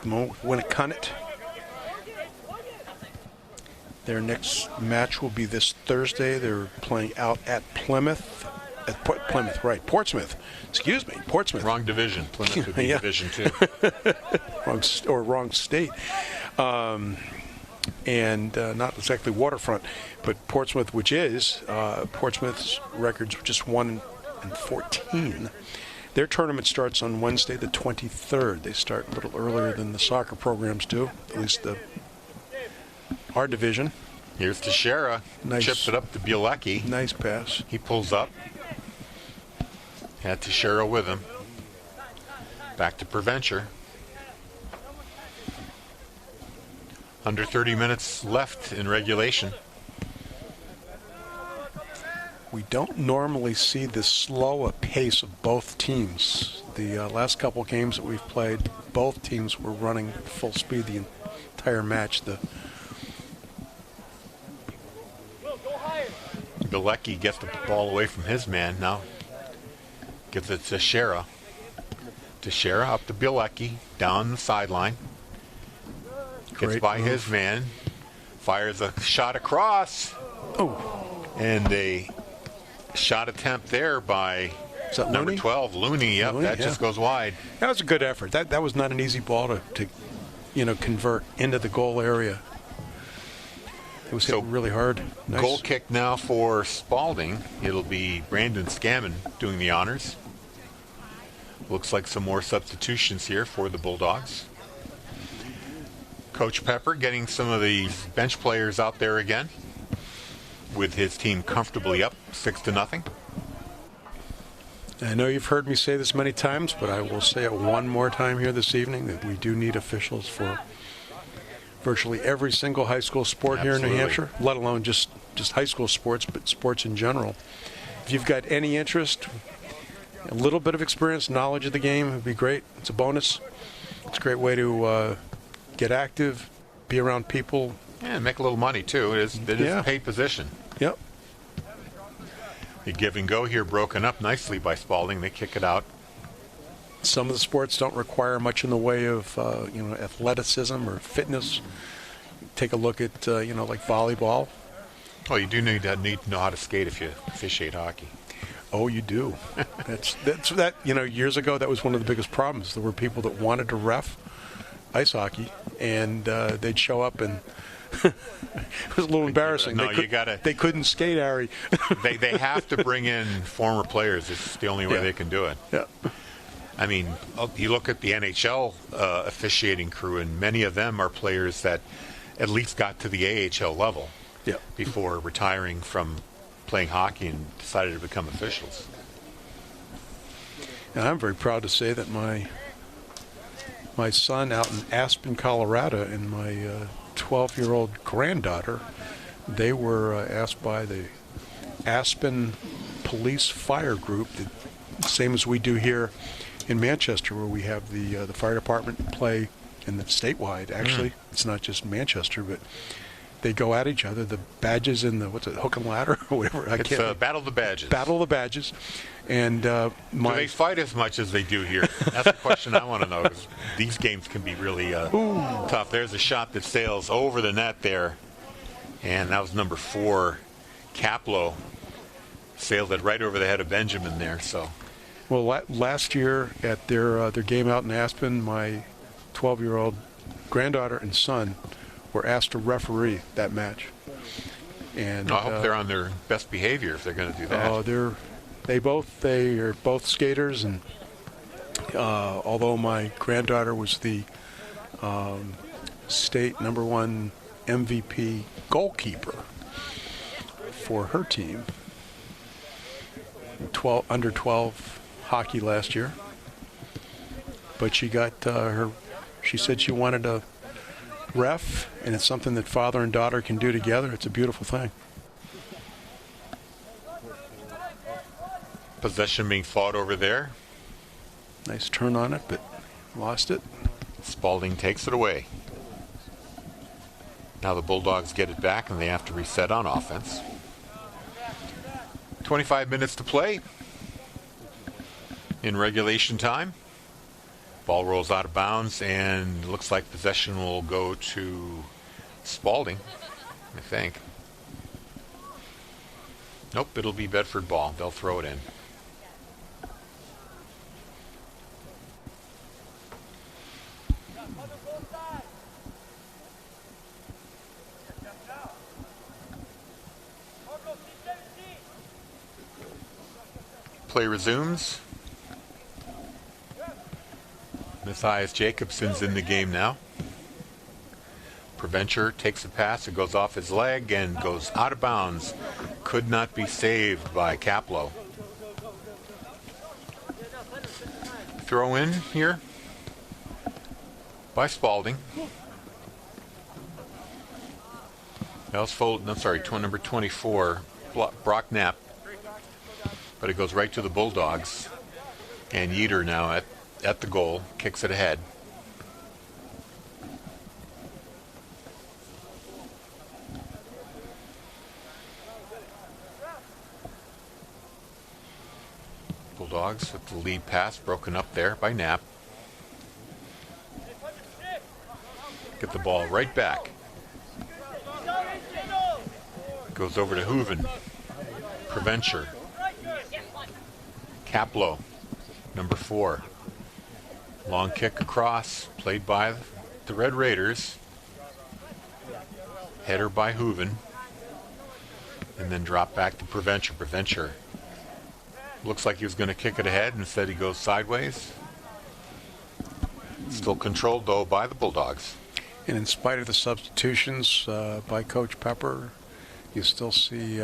Winnicott. Their next match will be this Thursday. They're playing out at Plymouth. Portsmouth. Excuse me, Portsmouth. Wrong division. Plymouth would be Division 2. wrong state. And not exactly waterfront, but Portsmouth, which is Portsmouth's records just 1-14. Their tournament starts on Wednesday, the 23rd. They start a little earlier than the soccer programs do, at least our division. Here's Teixeira. Nice. Chips it up to Bielecki. Nice pass. He pulls up. Had Teixeira with him. Back to Provencher. Under 30 minutes left in regulation. We don't normally see this slow a pace of both teams. The last couple games that we've played, both teams were running full speed the entire match. Bielecki gets the ball away from his man. Now gives it to Teixeira. Teixeira up to Bielecki, down the sideline. Gets Great by move. his man. Fires a shot across. Oh. And a shot attempt there by number Looney? 12, Looney. Yep, Looney, that just goes wide. That was a good effort. That was not an easy ball to convert into the goal area. It was hit really hard. Nice. Goal kick now for Spaulding. It'll be Brandon Scammon doing the honors. Looks like some more substitutions here for the Bulldogs. Coach Pepper getting some of the bench players out there again, with his team comfortably up 6-0. I know you've heard me say this many times, but I will say it one more time here this evening that we do need officials for virtually every single high school sport here in New Hampshire, let alone just high school sports, but sports in general. If you've got any interest, a little bit of experience, knowledge of the game would be great. It's a bonus. It's a great way to get active, be around people. Yeah, and make a little money too. It is a paid position. Yep. The give and go here broken up nicely by Spaulding. They kick it out. Some of the sports don't require much in the way of athleticism or fitness. Take a look at like volleyball. Oh, you do need to know how to skate if you officiate hockey. Oh, you do. that's years ago that was one of the biggest problems. There were people that wanted to ref ice hockey, and they'd show up and it was a little embarrassing. No, they couldn't skate, Harry. they have to bring in former players. It's the only way they can do it. Yeah. I mean, you look at the NHL officiating crew, and many of them are players that at least got to the AHL level before retiring from playing hockey and decided to become officials. And I'm very proud to say that my son out in Aspen, Colorado, and my 12-year-old granddaughter, they were asked by the Aspen Police Fire Group, the same as we do here in Manchester, where we have the fire department play, and the statewide, actually. It's not just Manchester, but they go at each other. The badges in the, hook and ladder or whatever. It's Battle of the Badges. Battle of the Badges. And do they fight as much as they do here? That's the question I want to know, because these games can be really tough. There's a shot that sails over the net there, and that was number 4, Kaplow. Sailed it right over the head of Benjamin there. So, well, last year at their game out in Aspen, my 12-year-old granddaughter and son were asked to referee that match. And I hope they're on their best behavior if they're going to do that. Oh, they are both skaters, and although my granddaughter was the state #1 MVP goalkeeper for her team, under 12 hockey last year, but she got she said she wanted a ref, and it's something that father and daughter can do together. It's a beautiful thing. Possession being fought over there. Nice turn on it, but lost it. Spaulding takes it away. Now the Bulldogs get it back, and they have to reset on offense. 25 minutes to play in regulation time. Ball rolls out of bounds, and looks like possession will go to Spaulding, I think. Nope, it'll be Bedford ball. They'll throw it in. Play resumes. Matthias Jacobson's in the game now. Preventure takes a pass. It goes off his leg and goes out of bounds. Could not be saved by Kaplow. Throw in here by Spaulding. That was folded. I'm sorry, number 24, Brock Knapp. But it goes right to the Bulldogs. And Yeater now at the goal, kicks it ahead. Bulldogs with the lead pass broken up there by Knapp. Get the ball right back. Goes over to Hooven. Preventure. Kaplow, number 4. Long kick across, played by the Red Raiders. Header by Hooven. And then drop back to Preventure. Preventure looks like he was going to kick it ahead. Instead he goes sideways. Still controlled though by the Bulldogs. And in spite of the substitutions by Coach Pepper, you still see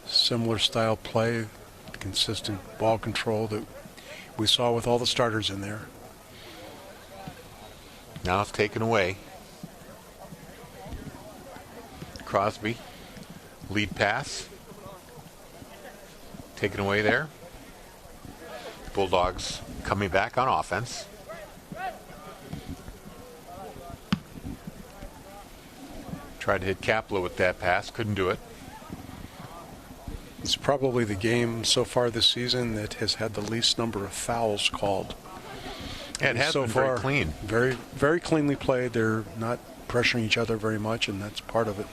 similar style play, consistent ball control that we saw with all the starters in there. Now it's taken away. Crosby, lead pass. Taken away there. Bulldogs coming back on offense. Tried to hit Kaplow with that pass, couldn't do it. It's probably the game so far this season that has had the least number of fouls called. Yeah, it has so been far, very clean. Very, very cleanly played. They're not pressuring each other very much, and that's part of it.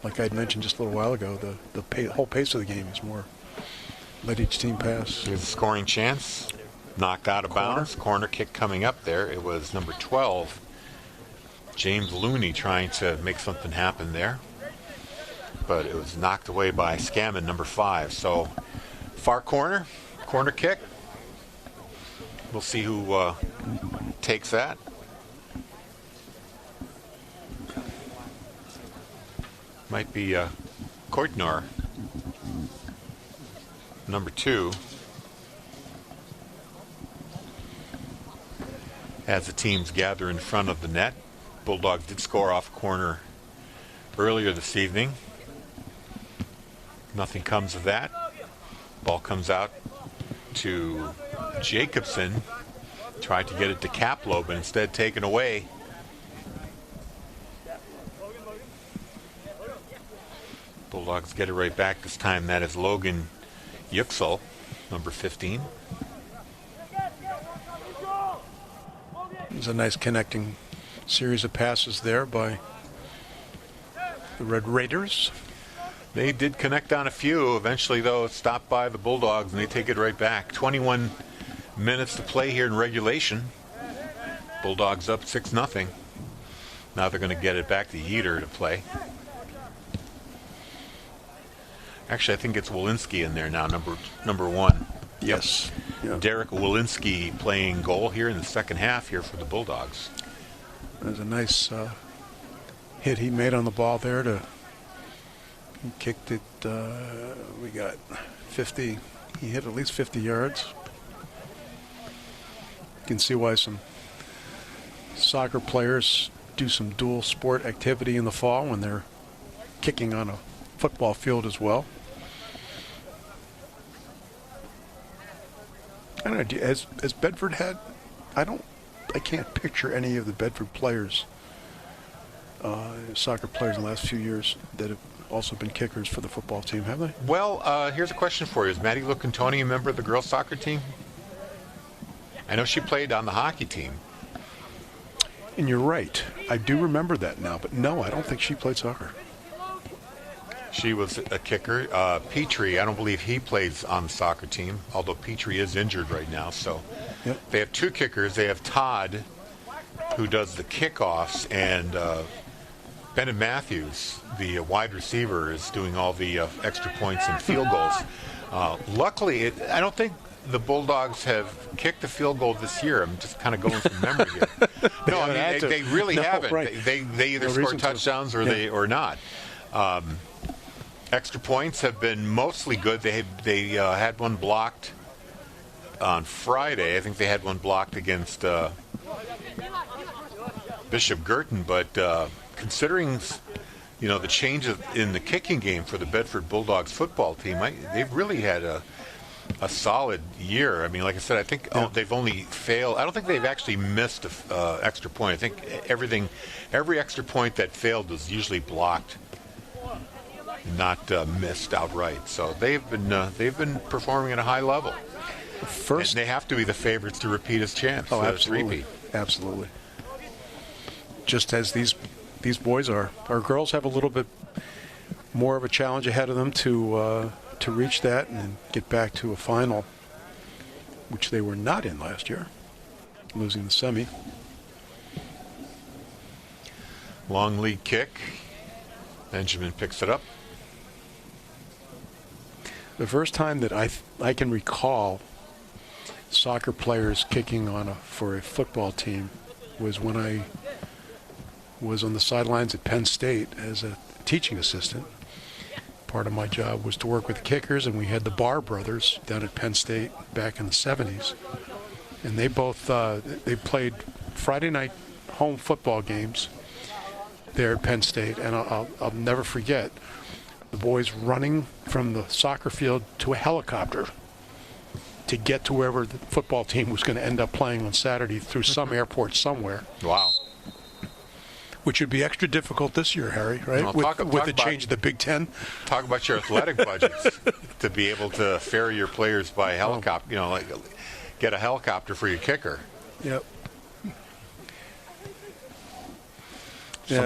Like I'd mentioned just a little while ago, the whole pace of the game is more let each team pass. Here's a scoring chance. Knocked out of bounds. Corner kick coming up there. It was number 12, James Looney, trying to make something happen there. But it was knocked away by Scammon, number 5. So far corner kick. We'll see who takes that. Might be Koitnor, number 2. As the teams gather in front of the net. Bulldogs did score off corner earlier this evening. Nothing comes of that. Ball comes out to Jacobson. Tried to get it to Kaplow, but instead taken away. Bulldogs get it right back this time. That is Logan Yüksel, number 15. There's a nice connecting series of passes there by the Red Raiders. They did connect on a few. Eventually, though, it's stopped by the Bulldogs, and they take it right back. 21 minutes to play here in regulation. Bulldogs up 6-0. Now they're going to get it back to Yeater to play. Actually, I think it's Walensky in there now, number 1. Yes. Yep. Derek Walensky playing goal here in the second half here for the Bulldogs. There's a nice hit he made on the ball there. He kicked it, we got 50, he hit at least 50 yards. You can see why some soccer players do some dual sport activity in the fall when they're kicking on a football field as well. I don't know, has Bedford had, I can't picture any of the Bedford players, soccer players in the last few years that have also been kickers for the football team, have they? Well, here's a question for you. Is Maddie Lucantoni a member of the girls' soccer team? I know she played on the hockey team. And you're right. I do remember that now, but no, I don't think she played soccer. She was a kicker. Petrie, I don't believe he plays on the soccer team, although Petrie is injured right now. So yep. They have 2 kickers. They have Todd, who does the kickoffs, and Bennett Matthews, the wide receiver, is doing all the extra points and field goals. Luckily, I don't think the Bulldogs have kicked a field goal this year. I'm just kind of going from memory here. No, I mean, they really haven't. Right. They either score touchdowns or not. Extra points have been mostly good. They had one blocked on Friday. I think they had one blocked against Bishop Girton, but considering the changes in the kicking game for the Bedford Bulldogs football team, they've really had a solid year. I mean, like I said, I think they've only failed. I don't think they've actually missed an extra point. I think every extra point that failed was usually blocked, not missed outright. So they've been performing at a high level. And they have to be the favorites to repeat as champs. Oh, absolutely, absolutely. Just as these boys are. Our girls have a little bit more of a challenge ahead of them to reach that and get back to a final, which they were not in last year, losing the semi. Long lead kick. Benjamin picks it up. The first time that I can recall soccer players kicking for a football team was when I was on the sidelines at Penn State as a teaching assistant. Part of my job was to work with the kickers, and we had the Barr brothers down at Penn State back in the 70s. And they both they played Friday night home football games there at Penn State, and I'll never forget the boys running from the soccer field to a helicopter to get to wherever the football team was going to end up playing on Saturday through some airport somewhere. Wow. Which would be extra difficult this year, Harry, right? Well, with the change of the Big Ten. Talk about your athletic budgets to be able to ferry your players by helicopter. Get a helicopter for your kicker. Yep.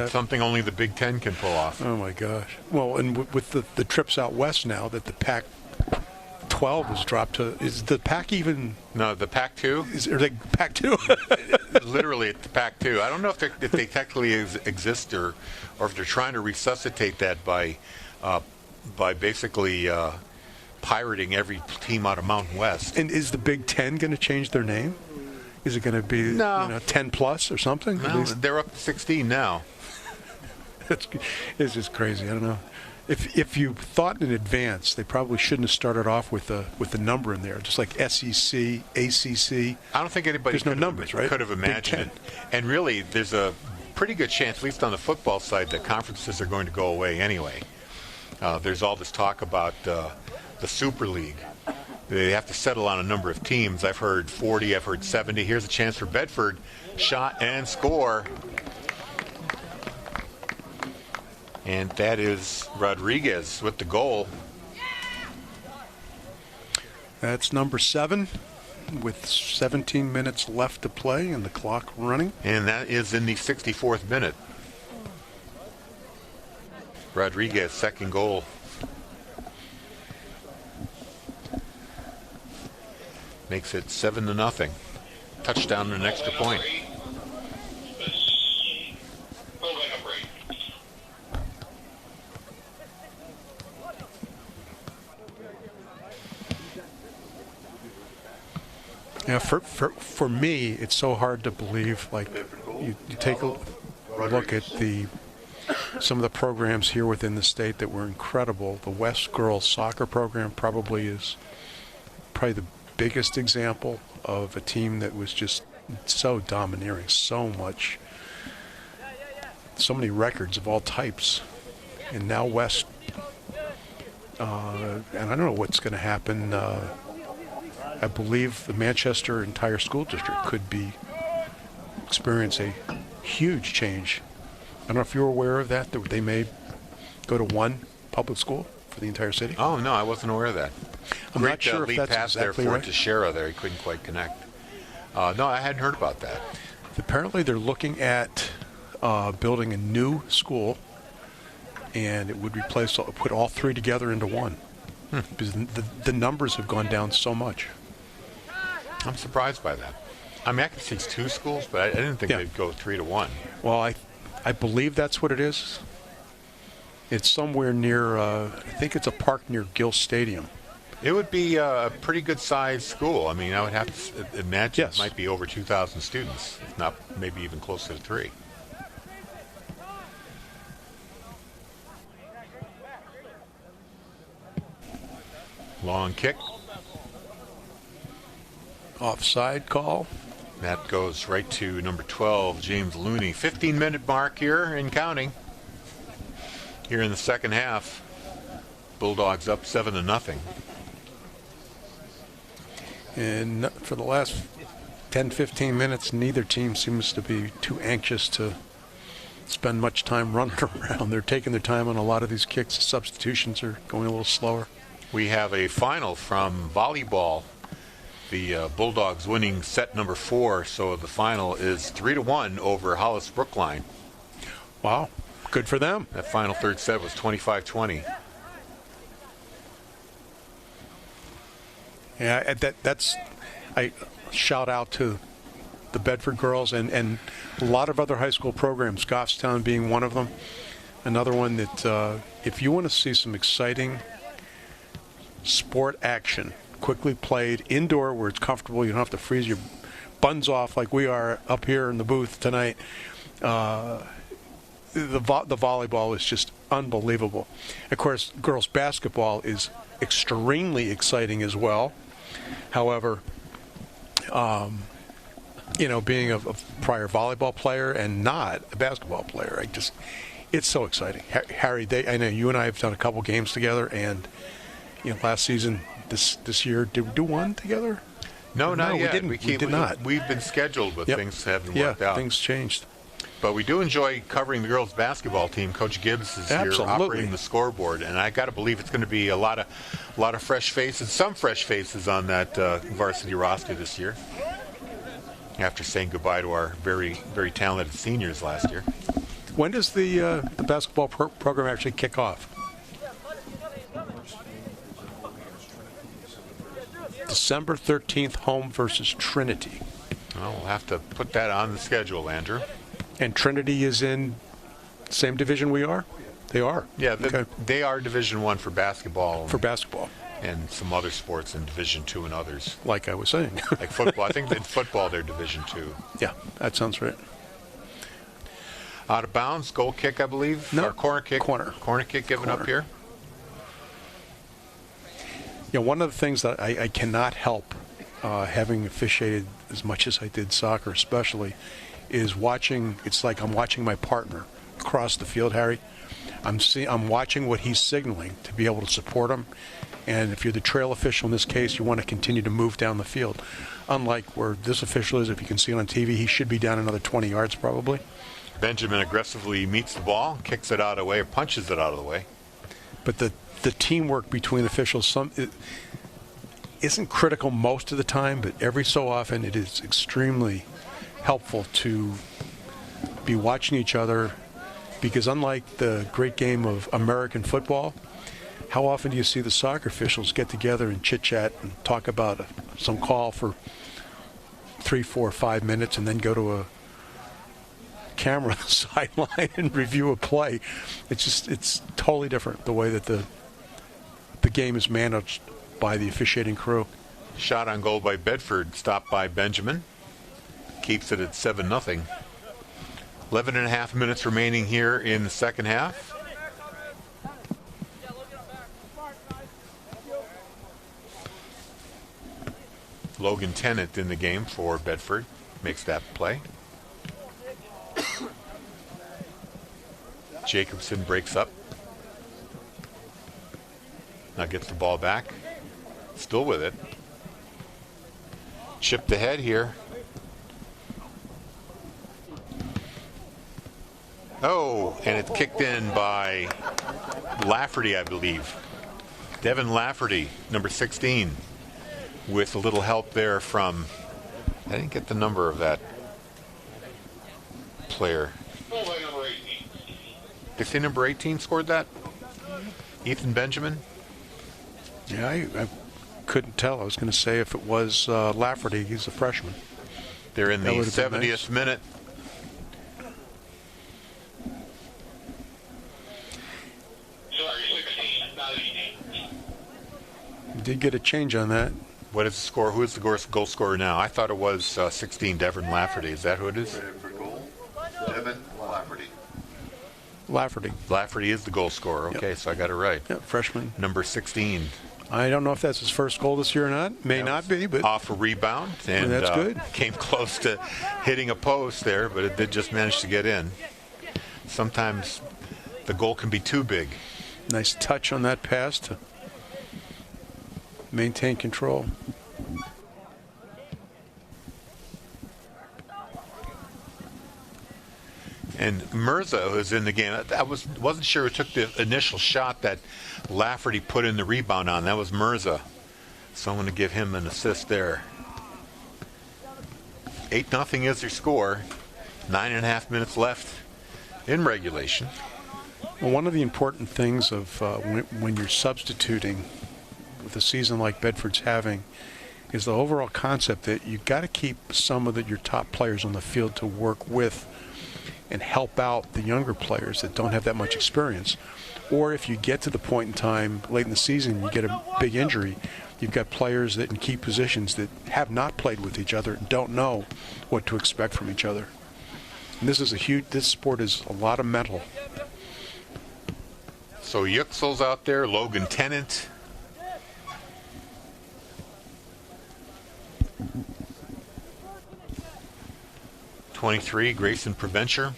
Something only the Big Ten can pull off. Oh my gosh. Well, and with the trips out west now that the Pac-12 has dropped to, is the Pac even? No, the Pac-2. Are they Pac-2? Literally, it's the Pac-2. I don't know if they technically exist or if they're trying to resuscitate that by basically pirating every team out of Mountain West. And is the Big Ten going to change their name? Is it going to be No. 10 plus or something? Well, they're up to 16 now. It's just crazy. I don't know. If you thought in advance, they probably shouldn't have started off with the number in there, just like SEC, ACC. I don't think anybody There's no numbers, right? could have imagined it. And really, there's a pretty good chance, at least on the football side, that conferences are going to go away anyway. There's all this talk about the Super League. They have to settle on a number of teams. I've heard 40, I've heard 70. Here's a chance for Bedford. Shot and score. And that is Rodriguez with the goal. That's number 7 with 17 minutes left to play and the clock running. And that is in the 64th minute. Rodriguez, second goal. Makes it 7-0. Touchdown and an extra point. Yeah, for me, it's so hard to believe. Like, you take a look at some of the programs here within the state that were incredible. The West girls soccer program is probably the biggest example of a team that was just so domineering, so many records of all types. And now West, and I don't know what's going to happen. I believe the Manchester entire school district could experience a huge change. I don't know if you're aware of that they may go to one public school for the entire city. Oh, no, I wasn't aware of that. I'm Great not sure lead if that's pass exactly there for right. Teixeira there. He couldn't quite connect. No, I hadn't heard about that. Apparently they're looking at building a new school, and it would put all three together into one. Because the numbers have gone down so much. I'm surprised by that. I mean, I could see 2 schools, but I didn't think they'd go 3 to 1. Well, I believe that's what it is. It's somewhere near, I think it's a park near Gill Stadium. It would be a pretty good-sized school. I mean, I would have to imagine it might be over 2,000 students, if not maybe even closer to 3. Long kick. Offside call. That goes right to number 12, James Looney. 15-minute mark here and counting. Here in the second half, Bulldogs up 7-0. And for the last 10, 15 minutes, neither team seems to be too anxious to spend much time running around. They're taking their time on a lot of these kicks. The substitutions are going a little slower. We have a final from volleyball. The Bulldogs winning set number 4, so the final is 3-1 over Hollis Brookline. Wow, good for them. That final third set was 25-20. Yeah, that's I shout out to the Bedford girls and a lot of other high school programs, Goffstown being one of them. Another one that if you want to see some exciting sport action, quickly played indoor where it's comfortable, you don't have to freeze your buns off like we are up here in the booth tonight. The volleyball is just unbelievable. Of course, girls basketball is extremely exciting as well. However, being a prior volleyball player and not a basketball player, it's so exciting. Harry, I know you and I have done a couple games together, and last season, this year, did we do one together? No, not yet. We did not. We've been scheduled, but things haven't worked out. Things changed. But we do enjoy covering the girls' basketball team. Coach Gibbs is here operating the scoreboard, and I got to believe it's going to be a lot of fresh faces, some fresh faces on that varsity roster this year. After saying goodbye to our very, very talented seniors last year. When does the basketball program actually kick off? December 13th, home versus Trinity. Well, we'll have to put that on the schedule, Andrew. And Trinity is in the same division we are? They are. Yeah, okay. They are Division I for basketball. For basketball. and some other sports in Division II and others. Like I was saying. Like football. I think in football they're Division II. Yeah, that sounds right. Out of bounds, goal kick, I believe. No, or corner kick. corner. Corner kick given up here. You know, one of the things that I cannot help, having officiated as much as I did soccer especially, is watching. It's like I'm watching my partner across the field, Harry. I'm watching what he's signaling to be able to support him. And if you're the trail official in this case, you want to continue to move down the field. Unlike where this official is, if you can see it on TV, he should be down another 20 yards probably. Benjamin aggressively meets the ball, kicks it out of the way, or punches it out of the way. But the teamwork between officials isn't critical most of the time, but every so often it is extremely helpful to be watching each other, because unlike the great game of American football, how often do you see the soccer officials get together and chit-chat and talk about some call for 3, 4, 5 minutes and then go to a camera on the sideline and review a play? It's totally different the way that the game is managed by the officiating crew. Shot on goal by Bedford, stopped by Benjamin. Keeps it at 7-0. 11 and a half minutes remaining here in the second half. Logan Tennant in the game for Bedford. Makes that play. Jacobson breaks up. Now gets the ball back. Still with it. Chipped ahead here. Oh, and it's kicked in by Lafferty, I believe. Devin Lafferty, number 16, with a little help there from, I didn't get the number of that player. Did they say number 18 scored that? Ethan Benjamin? Yeah, I couldn't tell. I was going to say if it was Lafferty, he's a freshman. They're in the 70th minute. You did get a change on that. What is the score? Who is the goal scorer now? I thought it was 16, Devin Lafferty. Is that who it is? For goal, Devin Lafferty. Lafferty. Lafferty is the goal scorer. Okay, so I got it right. Yeah, freshman. Number 16. I don't know if that's his first goal this year or not. May not be, but off a rebound, and that's good. Came close to hitting a post there, but it did just manage to get in. Sometimes the goal can be too big. Nice touch on that pass to maintain control. And Mirza, who's in the game, I wasn't sure who took the initial shot that Lafferty put in the rebound on. That was Mirza. So I'm going to give him an assist there. 8-0 is their score. 9.5 minutes left in regulation. Well, one of the important things of when you're substituting with a season like Bedford's having is the overall concept that you've got to keep some of your top players on the field to work with and help out the younger players that don't have that much experience. Or if you get to the point in time late in the season, you get a big injury, you've got players that in key positions that have not played with each other and don't know what to expect from each other. And this sport is a lot of mental. So Yuxel's out there, Logan Tennant. '23, Grayson Preventure.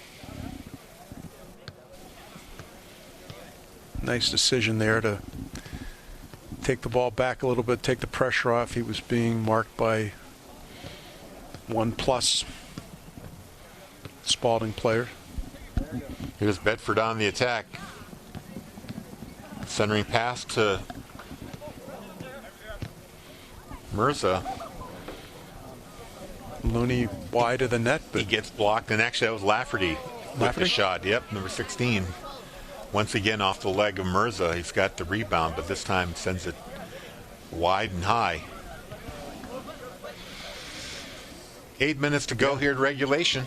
Nice decision there to take the ball back a little bit, take the pressure off. He was being marked by 1+ Spaulding player. Here's Bedford on the attack. Centering pass to Mirza. Looney wide of the net, but he gets blocked, and actually that was Lafferty with the shot. Yep, number 16. Once again off the leg of Mirza. He's got the rebound, but this time sends it wide and high. 8 minutes to go here in regulation.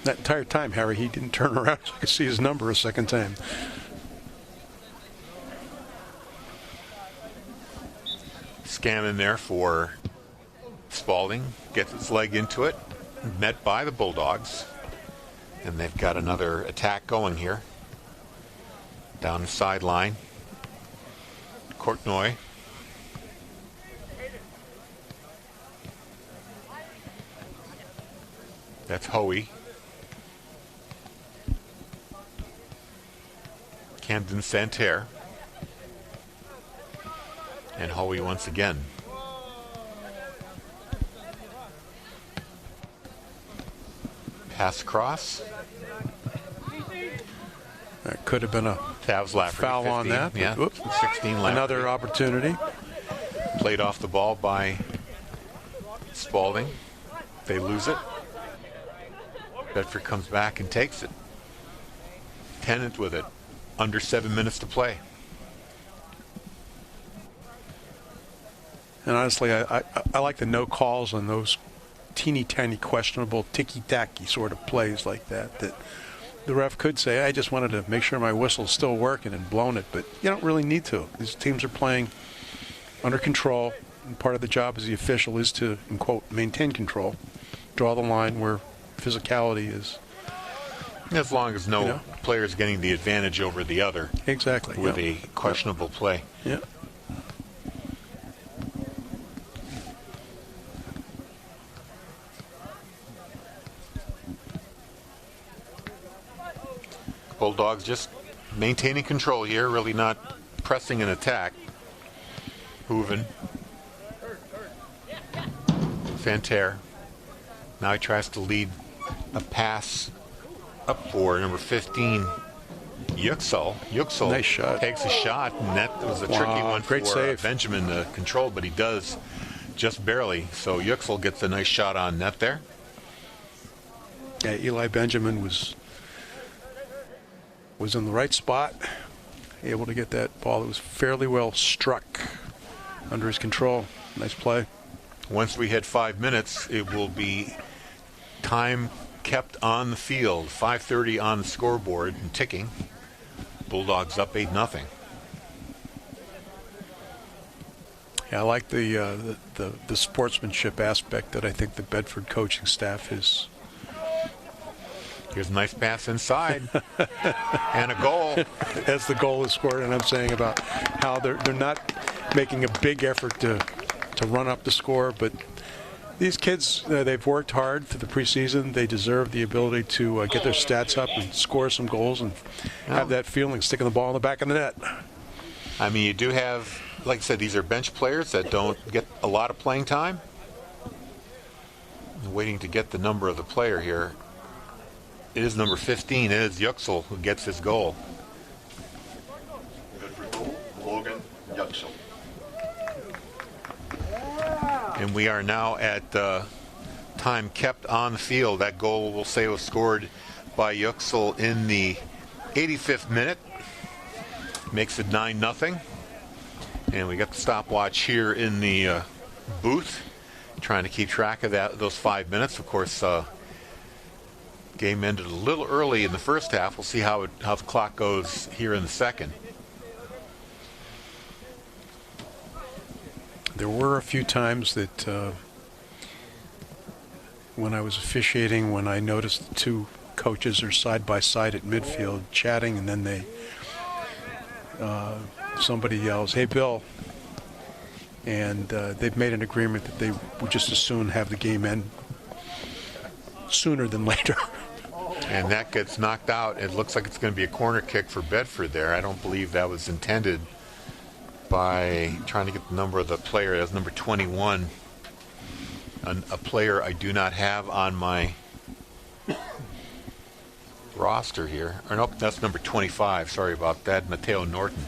That entire time, Harry, he didn't turn around so I could see his number a second time. Scanning there for Spaulding. Gets his leg into it. Met by the Bulldogs. And they've got another attack going here. Down the sideline. Courtnoy. That's Hoey. Camden Santerre. And Hoey once again. Pass across. That could have been a Tavs Lafferty, foul 15, on that. Yeah, Whoops. 16 Lafferty. Another opportunity. Played off the ball by Spaulding. They lose it. Bedford comes back and takes it. Tennant with it. Under 7 minutes to play. And honestly, I like the no calls on those teeny tiny questionable ticky-tacky sort of plays like that the ref could say, I just wanted to make sure my whistle's still working and blown it, but you don't really need to. These teams are playing under control, and part of the job as the official is to, in quote, maintain control, draw the line where physicality is. As long as no player is getting the advantage over the other. Exactly. With a questionable play. Yeah. Bulldogs just maintaining control here, really not pressing an attack. Hooven. Santerre. Now he tries to lead a pass up for number 15, Yüksel. Yüksel nice shot. Takes a shot, and that was a tricky one great for save. Benjamin to control, but he does just barely. So Yüksel gets a nice shot on net there. Yeah, Eli Benjamin was in the right spot, able to get that ball that was fairly well struck under his control. Nice play. Once we hit 5 minutes, it will be time kept on the field. 5:30 on the scoreboard and ticking. Bulldogs up 8-0. Yeah, I like the sportsmanship aspect that I think the Bedford coaching staff is. Here's a nice pass inside and a goal. As the goal is scored, and I'm saying about how they're not making a big effort to run up the score, but these kids, they've worked hard for the preseason. They deserve the ability to get their stats up and score some goals and have that feeling, sticking the ball in the back of the net. I mean, you do have, like I said, these are bench players that don't get a lot of playing time. I'm waiting to get the number of the player here. It is number 15. It is Yüksel who gets his goal. Bedford goal, Logan Yüksel. And we are now at time kept on the field. That goal, we'll say, was scored by Yüksel in the 85th minute. Makes it 9-0. And we got the stopwatch here in the booth, trying to keep track of those 5 minutes. Of course, game ended a little early in the first half. We'll see how the clock goes here in the second. There were a few times that when I was officiating, when I noticed the two coaches are side by side at midfield chatting, and then somebody yells, "Hey, Bill," and they've made an agreement that they would just as soon have the game end sooner than later. And that gets knocked out. It looks like it's going to be a corner kick for Bedford there. I don't believe that was intended by trying to get the number of the player. That's number 21. A player I do not have on my roster here. Or nope, that's number 25. Sorry about that. Mateo Norton.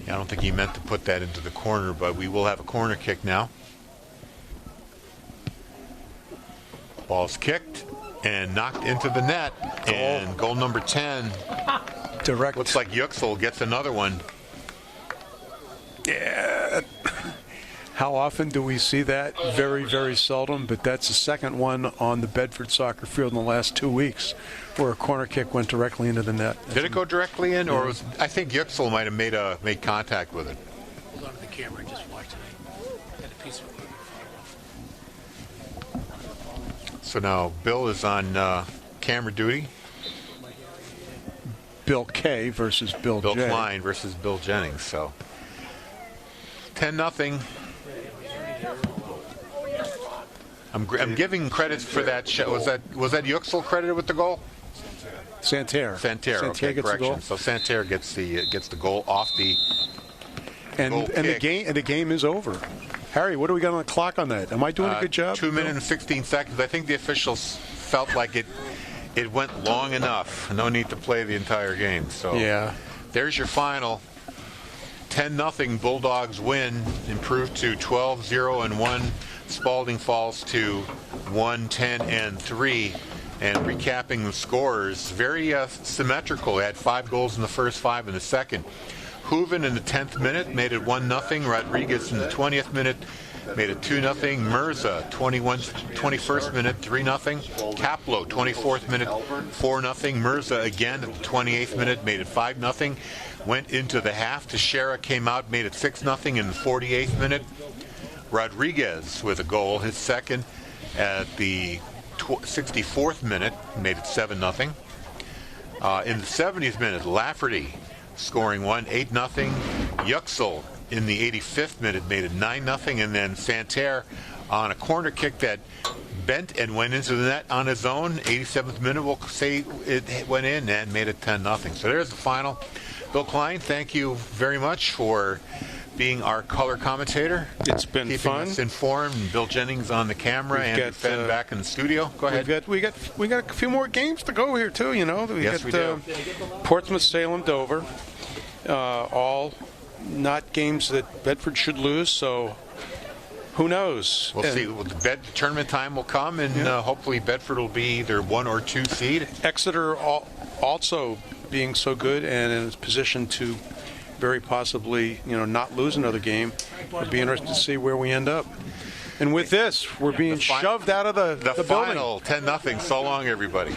Yeah, I don't think he meant to put that into the corner, but we will have a corner kick now. Ball's kicked and knocked into the net. And goal number 10. Direct. Looks like Yüksel gets another one. Yeah. How often do we see that? Very, very seldom, but that's the second one on the Bedford soccer field in the last 2 weeks where a corner kick went directly into the net. Did it go directly in, or was, I think Yüksel might have made contact with it. Hold on to the camera and just watch tonight. So now Bill is on camera duty. Bill K versus Bill Bill J. Klein versus Bill Jennings. So 10-0. I'm giving credits for that shot. Was that Yüksel credited with the goal? Santerre. Santerre. Okay, gets the correction. goal. So Santerre gets the goal off the goal kick. The game is over. Harry, what do we got on the clock on that? Am I doing a good job? 2 minutes and 16 seconds. I think the officials felt like it went long enough. No need to play the entire game. So yeah, there's your final. 10-0 Bulldogs win, improved to 12-0-1. Spaulding falls to 1-10-3. And recapping the scores, very symmetrical. They had 5 goals in the first, 5 in the second. Hooven in the 10th minute made it 1-0. Rodriguez in the 20th minute made it 2-0. Mirza, 21st minute, 3-0. Kaplo, 24th minute, 4-0. Mirza again at the 28th minute made it 5-0. Went into the half. Teixeira came out, made it 6-0 in the 48th minute. Rodriguez with a goal, his second at the 64th minute, made it 7-0. In the 70th minute, Lafferty scoring 8-0. Yüksel in the 85th minute made it 9-0, and then Santerre on a corner kick that bent and went into the net on his own. 87th minute, we'll say it went in and made it 10-0. So there's the final. Bill Klein, thank you very much for being our color commentator. It's been keeping fun. us informed. And Bill Jennings on the camera, and Fenn back in the studio. Go ahead. We got a few more games to go here too. You know, we do. Portsmouth, Salem, Dover, all not games that Bedford should lose. So who knows? We'll see. The tournament time will come, and hopefully Bedford will be either 1 or 2 seed. Exeter also being so good and in a position to very possibly, not lose another game. It'll be interesting to see where we end up. And with this, we're being shoved out of the building. The final, 10-0. So long, everybody.